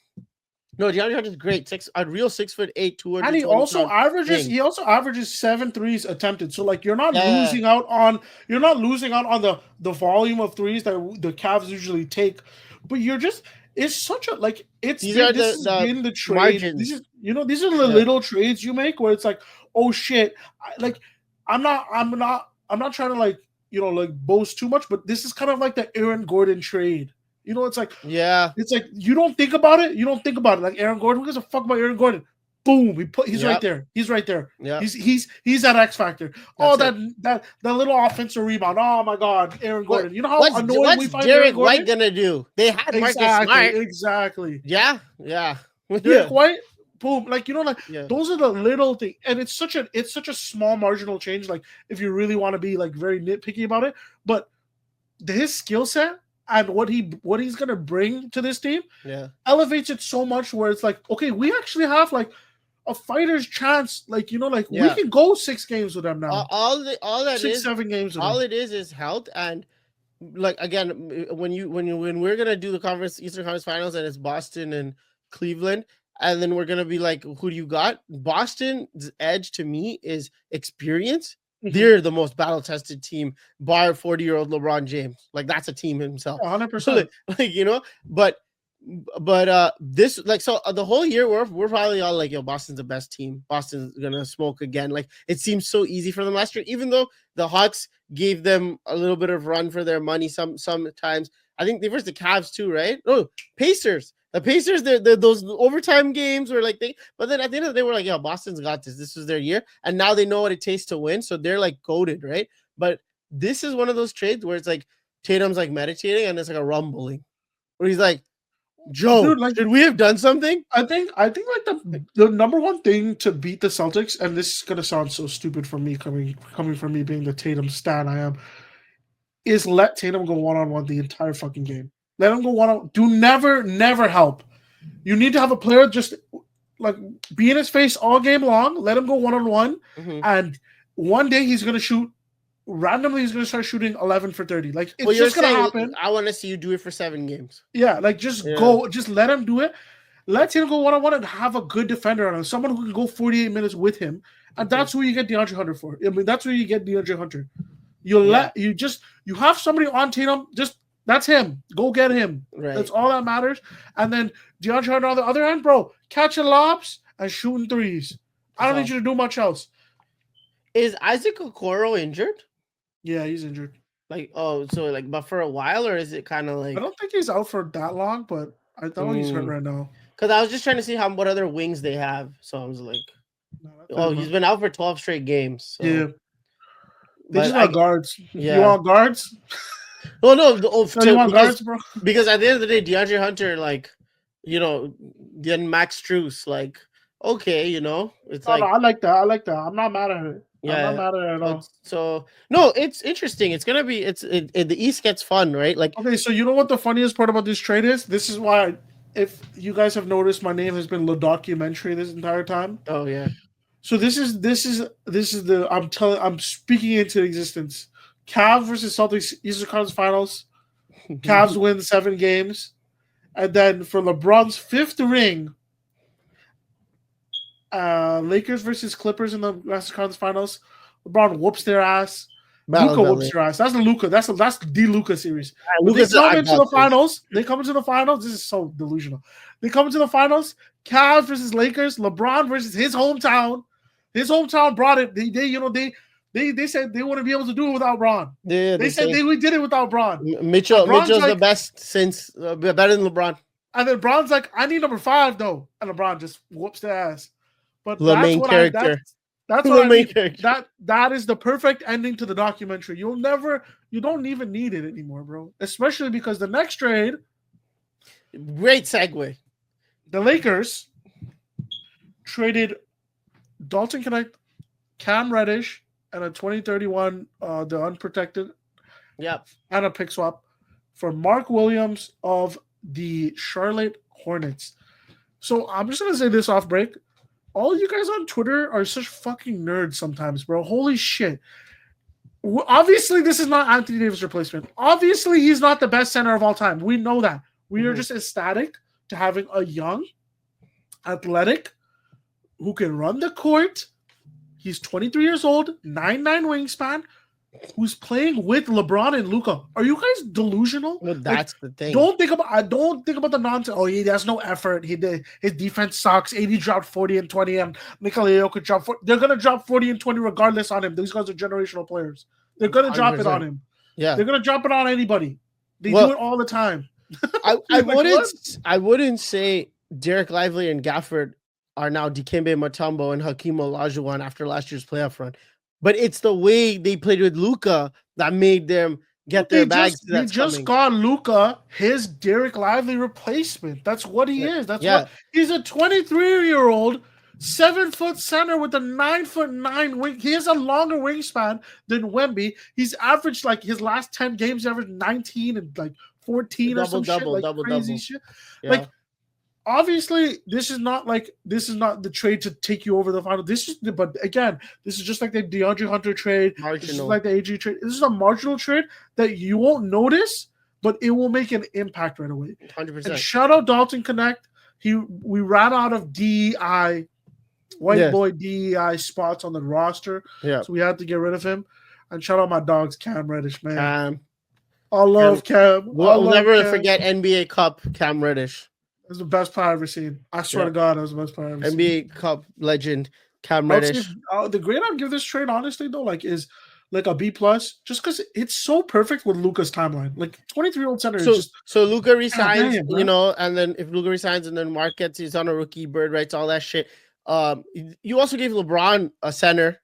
no, DeAndre Hunter is great. A real 6'8", 200. And he also averages 7 threes attempted. So like you're not losing out on the volume of threes that the Cavs usually take, but you're just. It's such a like it's these are in the trade. Margins. These are the little trades you make where it's like, oh shit, I'm not trying to like boast too much, but this is kind of like the Aaron Gordon trade. It's like it's like you don't think about it. Like Aaron Gordon, who gives a fuck about Aaron Gordon? boom, he's right Yep. there. He's right there. Yep. He's that X factor. That's that little offensive rebound. Oh my God, Aaron Gordon. You know how What's annoying we find Derek Aaron Gordon? White gonna do? They had Marcus Smart. Exactly. Yeah. Derek White, boom. Like, you know, like Yeah. those are the little things, and it's such a small marginal change. Like, if you really want to be like very nitpicky about it, but his skill set and what he's gonna bring to this team, elevates it so much where it's like, okay, we actually have like a fighter's chance. Like, you know, like we can go 6 games with them now. All that 6-7 games. All it is health. And like, again, when we're gonna do the Eastern Conference Finals, and it's Boston and Cleveland, and then we're gonna be like, who do you got? Boston's edge to me is experience. They're the most battle-tested team, bar 40-year-old LeBron James. Like, that's a team himself. 100%. Like, you know, but this, like, so the whole year we're probably all like, yo, Boston's the best team. Boston's gonna smoke again. Like, it seems so easy for them last year, even though the Hawks gave them a little bit of run for their money sometimes. I think they versed the Cavs too, right? Oh, Pacers. The Pacers, those overtime games were like but then at the end of the day, we're like, yeah, Boston's got this. This was their year, and now they know what it takes to win, so they're like goated, right? But this is one of those trades where it's like Tatum's like meditating, and it's like a rumbling, where he's like, Joe, dude, like, should we have done something? I think like the number one thing to beat the Celtics, and this is gonna sound so stupid from me coming from me being the Tatum stan I am, is let Tatum go one-on-one the entire fucking game. Let him go one-on-one. Do never help. You need to have a player just like be in his face all game long. Let him go one-on-one, and one day he's gonna shoot. Randomly, he's gonna start shooting 11 for 30. Like, it's just gonna happen. I want to see you do it for 7 games. Yeah, like go, just let him do it. Let him go one-on-one and have a good defender on him, someone who can go 48 minutes with him, and that's who you get DeAndre Hunter for. I mean, that's where you get DeAndre Hunter. You have somebody on Tatum. Just that's him. Go get him. Right. That's all that matters. And then DeAndre Hunter on the other end, bro, catching lobs and shooting threes. I don't need you to do much else. Is Isaac Okoro injured? Yeah, he's injured. Like, but for a while, or is it kind of like? I don't think he's out for that long, but I thought he's hurt right now. Because I was just trying to see what other wings they have. So I was like, he's been out for 12 straight games. So. Yeah. They just want guards. Yeah. You want guards? Well, no. You want guards, bro? Because at the end of the day, DeAndre Hunter, like, you know, then Max Strus, like, okay, you know, it's no, I like that. I'm not mad at it. Yeah, I'm not mad at it at all. So no, it's interesting. It's gonna be the East gets fun, right? Like, okay, so you know what the funniest part about this trade is? This is why, if you guys have noticed, my name has been documentary this entire time. Oh yeah. So this is the I'm speaking into existence. Cavs versus Celtics Eastern Conference Finals. Cavs win 7 games, and then for LeBron's 5th ring, Lakers versus Clippers in the Western Conference Finals. LeBron whoops their ass. Luka whoops their ass. That's the Luka. That's the Luka series. They come into the finals. They come into the finals. This is so delusional. They come into the finals. Cavs versus Lakers. LeBron versus his hometown. His hometown brought it. They said they wouldn't be able to do it without Bron. Yeah, they said we did it without Bron. Mitchell's like, the best since better than LeBron. And then Bron's like, I need number 5 though, and LeBron just whoops their ass. But the main character. That's what I mean. That is the perfect ending to the documentary. You don't even need it anymore, bro. Especially because the next trade, great segue. The Lakers traded Dalton Connect, Cam Reddish, and a 2031, the unprotected, and a pick swap for Mark Williams of the Charlotte Hornets. So I'm just gonna say this off break. All you guys on Twitter are such fucking nerds sometimes, bro. Holy shit. Obviously, this is not Anthony Davis' replacement. Obviously, he's not the best center of all time. We know that. We are just ecstatic to having a young, athletic, who can run the court. He's 23 years old, 9'9" wingspan, who's playing with LeBron and Luka. Are you guys delusional? Well, that's the thing. Don't think about the nonsense. Oh, he has no effort. His defense sucks. AD dropped 40 and 20, and Nikola Jokic dropped 40. They're gonna drop 40 and 20 regardless on him. These guys are generational players. They're gonna 100%. Drop it on him. Yeah, they're gonna drop it on anybody. They do it all the time. I wouldn't say Derek Lively and Gafford are now Dikembe Mutombo and Hakeem Olajuwon after last year's playoff run. But it's the way they played with Luka that made them get their bags. They just got Luka his Derek Lively replacement. That's what he is. That's what he's a 23-year-old 7-foot center with a 9'9" wing. He has a longer wingspan than Wemby. He's averaged like his last 10 games, averaged 19 and like 14 or some shit, like crazy shit. Yeah. Like obviously, this is not the trade to take you over the final. But again, this is just like the DeAndre Hunter trade. This is like the AG trade. This is a marginal trade that you won't notice, but it will make an impact right away. 100%. And shout out Dalton Connect. We ran out of DEI, boy DEI spots on the roster. Yeah. So we had to get rid of him. And shout out my dogs, Cam Reddish, man. I love Cam. We'll never forget NBA Cup Cam Reddish. It was the best player I've ever seen. I swear to God, it was the best player I've ever seen. NBA Cup legend Cam Reddish. The grade I'd give this trade, honestly, though, like is like a B+, just because it's so perfect with Luka's timeline. Like 23-year-old center. So Luka resigns, and then if Luka resigns, and then Mark gets he's on a rookie, bird rights, all that shit. You also gave LeBron a center.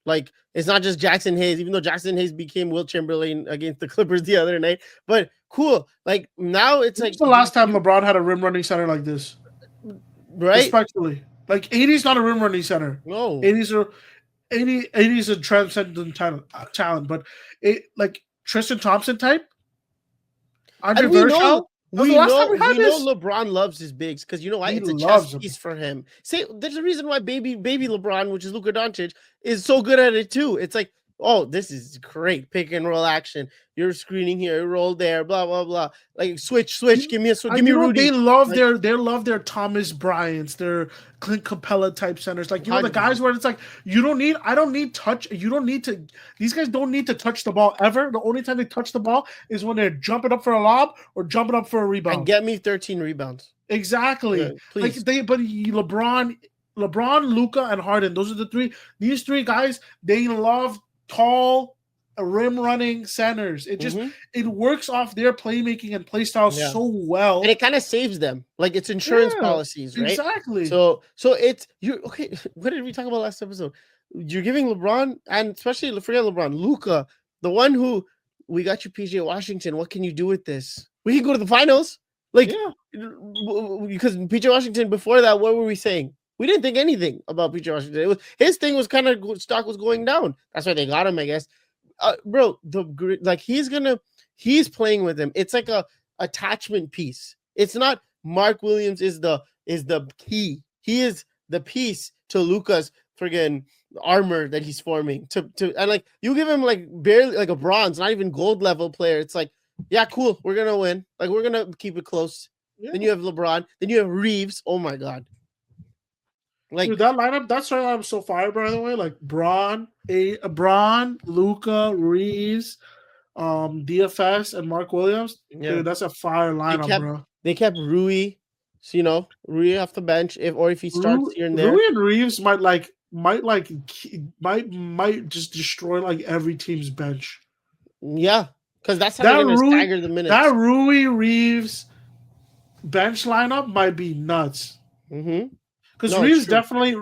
Like it's not just Jackson Hayes, even though Jackson Hayes became Will Chamberlain against the Clippers the other night. But cool. Like now it's like the last time LeBron had a rim running center like this. Right? Respectfully. Like 80's not a rim running center. No. 80's a transcendent talent, but it like Tristan Thompson type. Andre Verschow. We know LeBron loves his bigs because you know why? It's a chess piece for him. There's a reason why baby LeBron, which is Luka Doncic, is so good at it too. It's like, oh, this is great pick and roll action. You're screening here, roll there, blah blah blah. Like switch. Give me Rudy. They love their Thomas Bryants, their Clint Capella type centers. Like the guys where it's like these guys don't need to touch the ball ever. The only time they touch the ball is when they're jumping up for a lob or jumping up for a rebound. And get me 13 rebounds. Exactly. Yeah, please. But LeBron, Luka, and Harden, those are the three. These three guys, they love tall rim running centers. It just it works off their playmaking and play style so well, and it kind of saves them. Like it's insurance policies, right? Exactly. So it's you okay. What did we talk about last episode? You're giving LeBron, and especially forget LeBron, Luka, the one who we got you, PJ Washington. What can you do with this? We can go to the finals, because PJ Washington. Before that, what were we saying? We didn't think anything about PJ Washington. It was his thing was kind of stock was going down. That's why they got him, I guess. Bro, he's playing with him. It's like a attachment piece. It's not Mark Williams is the key. He is the piece to Luka's friggin' armor that he's forming. And like you give him like barely like a bronze, not even gold level player. It's like, yeah, cool. We're gonna win. Like we're gonna keep it close. Yeah. Then you have LeBron. Then you have Reeves. Oh my god. Like dude, that lineup, that's why I'm so fire, by the way. Like Braun, Luka, Reeves, DFS, and Mark Williams. Yeah. Dude, that's a fire lineup, bro. They kept Rui, Rui off the bench. If he starts here and there. Rui and Reeves might just destroy like every team's bench. Yeah, because that's how they're gonna stagger the minutes. That Rui Reeves bench lineup might be nuts. Mm-hmm. Because Reeves is definitely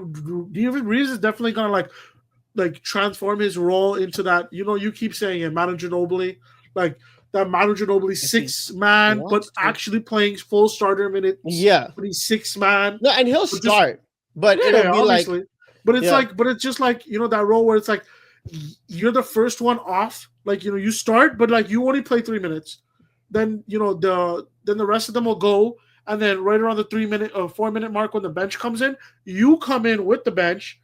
gonna like transform his role into that. You keep saying it, Manu Ginobili, like that Manu Ginobili 6-man, but actually playing full starter minutes. Yeah, but he's 6-man. No, and he'll start, but it'll be obviously. But it's it's just like that role where it's like you're the first one off. Like you start, but like you only play 3 minutes. Then the rest of them will go. And then right around the 4-minute mark when the bench comes in, you come in with the bench,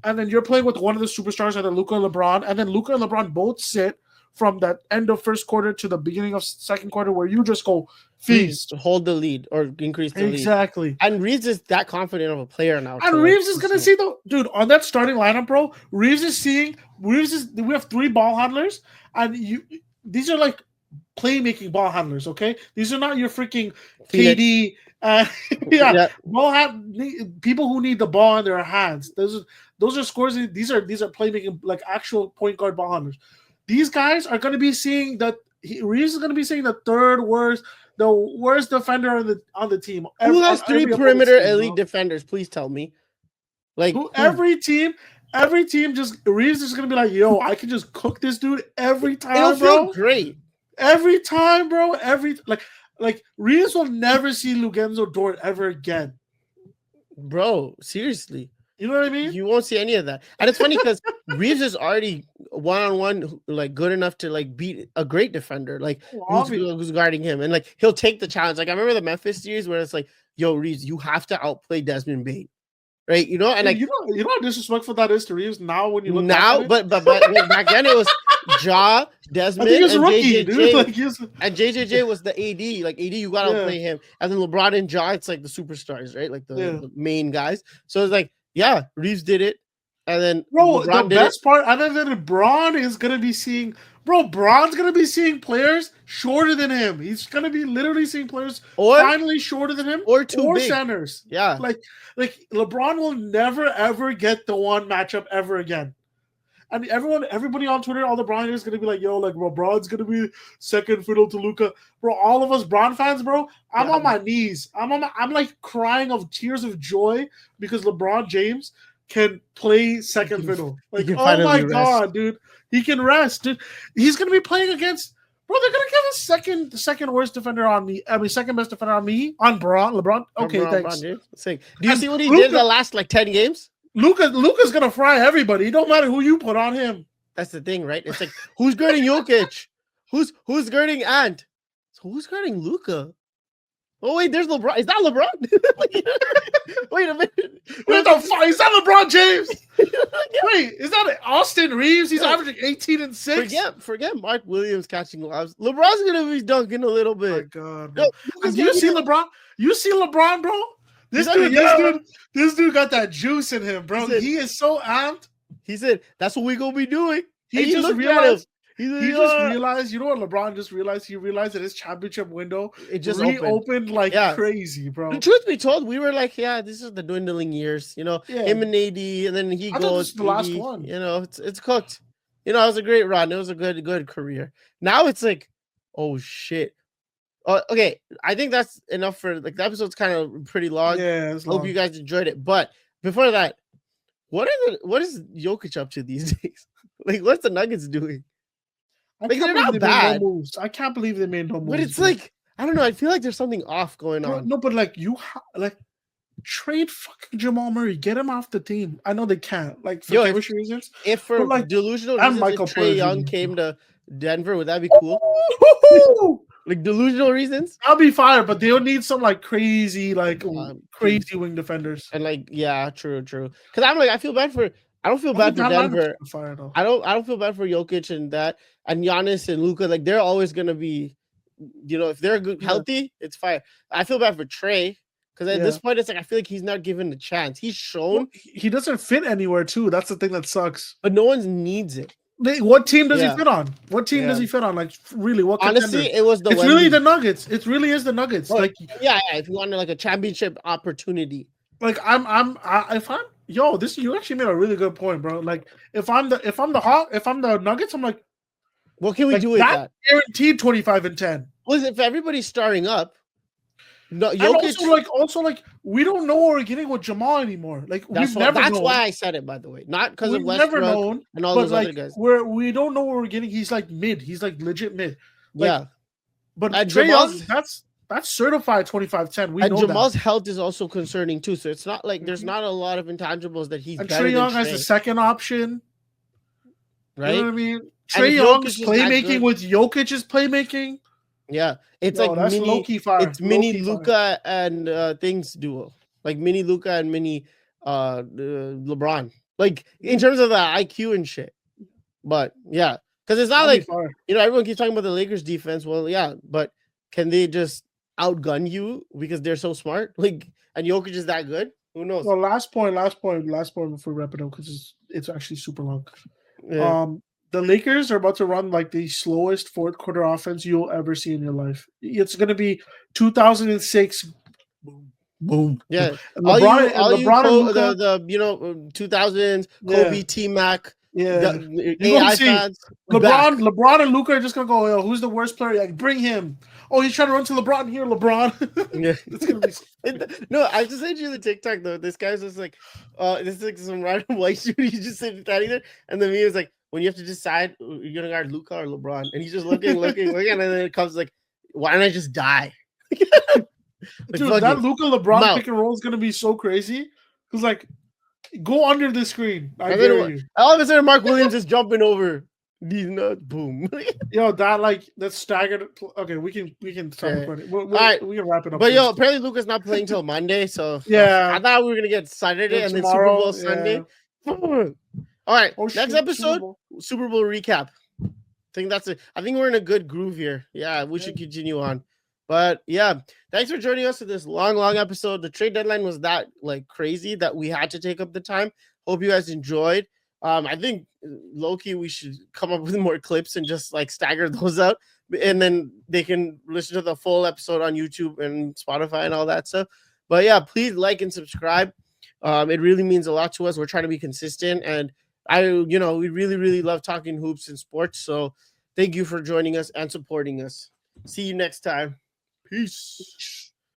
and then you're playing with one of the superstars, either Luka and LeBron, and then Luka and LeBron both sit from that end of first quarter to the beginning of second quarter where you just go feast. Hold the lead or increase the lead. Exactly. And Reeves is that confident of a player now. And Reeves is going to see dude, on that starting lineup, bro, we have 3 ball handlers, and these are like playmaking ball handlers, okay? These are not your freaking KD. People who need the ball in their hands. Those are scores. These are playmaking, like actual point guard ball handlers. These guys are going to be seeing that Reeves is going to be saying the worst defender on the team. Who has three every perimeter team, elite defenders? Please tell me. Like who? Every team just Reeves is going to be like, yo, I can just cook this dude every time, It'll bro. feel great. Every time, bro. Like Reeves will never see Luguentzo Dort ever again. Bro, seriously. You know what I mean? You won't see any of that. And it's funny because Reeves is already one-on-one, like good enough to like beat a great defender, like who's guarding him, and like he'll take the challenge. Like I remember the Memphis series where it's like, yo, Reeves, you have to outplay Desmond Bane, right? You know, and like you know how disrespectful that is to Reeves now when you look now, but back then it was Ja, Desmond, and rookie, JJJ, like, and JJJ was the AD. Like AD, you gotta outplay him, and then LeBron and Ja, it's like the superstars, right? Like the main guys. So it's like. Yeah, Reeves did it, and then bro, LeBron the best part, other than Braun is gonna be seeing, Braun's gonna be seeing players shorter than him. He's gonna be literally seeing players finally shorter than him, or big centers. Yeah, like LeBron will never ever get the one matchup ever again. And everybody on Twitter, all the Bron is gonna be like, yo, like, bro, Bron's gonna be second fiddle to Luka. Bro, all of us Bron fans, bro, I'm on my knees. I'm like crying of tears of joy because LeBron James can play second fiddle. Like, oh my god, dude. He can rest, dude. He's gonna be playing against, bro, they're gonna give the second worst defender on me. I mean, second best defender on me, on LeBron. Okay, thanks. Do you see what he did the last like 10 games? Luka's gonna fry everybody. It don't matter who you put on him. That's the thing, right? It's like who's guarding Jokic? Who's guarding Ant? So who's guarding Luka? Oh wait, there's LeBron. Is that LeBron? Wait a minute. What the fuck? Is that LeBron James? Wait, is that Austin Reeves? He's averaging 18 and 6. Forget Mark Williams catching lobs. LeBron's gonna be dunking a little bit. Oh my god. Bro. No, you see LeBron? You see LeBron, bro? This dude got that juice in him, bro. He is so amped. He said, "That's what we gonna be doing." He just realized. He just realized. You know what LeBron just realized? He realized that his championship window just reopened like crazy, bro. The truth be told, we were like, "Yeah, this is the dwindling years." You know, him and AD, and then he goes. The last one. You know, it's cooked. You know, it was a great run. It was a good career. Now it's like, oh shit. Okay, I think that's enough for like the episode's kind of pretty long. Yeah, it's long. Hope you guys enjoyed it. But before that, what is Jokic up to these days? Like, what's the Nuggets doing? Like, they're not bad. No moves. I can't believe they made no moves. But it's like, I don't know. I feel like there's something off going on. No, but like trade fucking Jamal Murray, get him off the team. I know they can't. Like for chemistry reasons. If for like delusional reasons, Trae Young came to Denver, would that be cool? Like delusional reasons, I'll be fire, but they'll need some like crazy wing defenders. And like, yeah, true. Because I'm like, I don't feel bad for Denver. I don't feel bad for Jokic and that, and Giannis and Luka. Like they're always gonna be, you know, if they're good, healthy, it's fire. I feel bad for Trae because at this point, it's like I feel like he's not given a chance. He's shown he doesn't fit anywhere too. That's the thing that sucks. But no one needs it. What team does he fit on? What team does he fit on? Like, really? What? Honestly, it was It's really the Nuggets. It really is the Nuggets. Like, if you wanted like a championship opportunity. Like, you actually made a really good point, bro. Like, if I'm the Nuggets, I'm like, what can we do with that? Guaranteed 25 and 10. Well, if everybody's starting up. No, Jokic, also we don't know what we're getting with Jamal anymore. Like that's why I said it, by the way, not because of Westbrook never known, and all those other guys. We don't know what we're getting. He's like mid. He's like legit mid. Like, but Trae Young, that's certified 25-10. We know Jamal's health is also concerning too. So it's not like there's not a lot of intangibles that he's. And Trae Young has the second option, right? You know what I mean? Trae Young's playmaking with Jokic's playmaking. Yeah, it's like that's mini. Low-key fire. It's mini Luka and things duo, like mini Luka and mini LeBron. Like in terms of the IQ and shit. But yeah, because it's not everyone keeps talking about the Lakers defense. Well, yeah, but can they just outgun you because they're so smart? Like, and Jokic is that good? Who knows? Well, last point before we wrap it up because it's actually super long. Yeah. The Lakers are about to run like the slowest fourth quarter offense you'll ever see in your life. It's going to be 2006. Boom. Yeah. LeBron, the 2000s Kobe, T-Mac, Yeah, The you're gonna AI see fans back. LeBron and Luka are just gonna go. Yo, who's the worst player? Like, bring him. Oh, he's trying to run to LeBron here. LeBron. Yeah. It's gonna be. No, I just sent you the TikTok though. This guy's just like, this is like some random white dude. He's just sitting standing there, and the meme is like, when you have to decide you're gonna guard Luka or LeBron, and he's just looking, and then it comes like, why don't I just die? Dude, fuck that it. Luka LeBron Mouth. pick and roll is gonna be so crazy. Cause like, go under the screen. I And dare then you. all of a sudden, Mark Williams is jumping over these nuts. Boom. Yo, that's staggered. Okay, we can stop Okay. recording. All right. We can wrap it up. But yo, first. apparently Luka's not playing till Monday, so Yeah. I thought we were gonna get Saturday and then Super tomorrow, Bowl Sunday. All right, Oh, next shit, episode, Super Bowl recap. I think that's it. I think we're in a good groove here. Yeah, we should continue on. But yeah, thanks for joining us for this long episode. The trade deadline was that like crazy that we had to take up the time. Hope you guys enjoyed. I think low-key we should come up with more clips and just like stagger those out, and then they can listen to the full episode on YouTube and Spotify and all that stuff. But yeah, please like and subscribe. It really means a lot to us. We're trying to be consistent, and we really love talking hoops and sports. So thank you for joining us and supporting us. See you next time. Peace.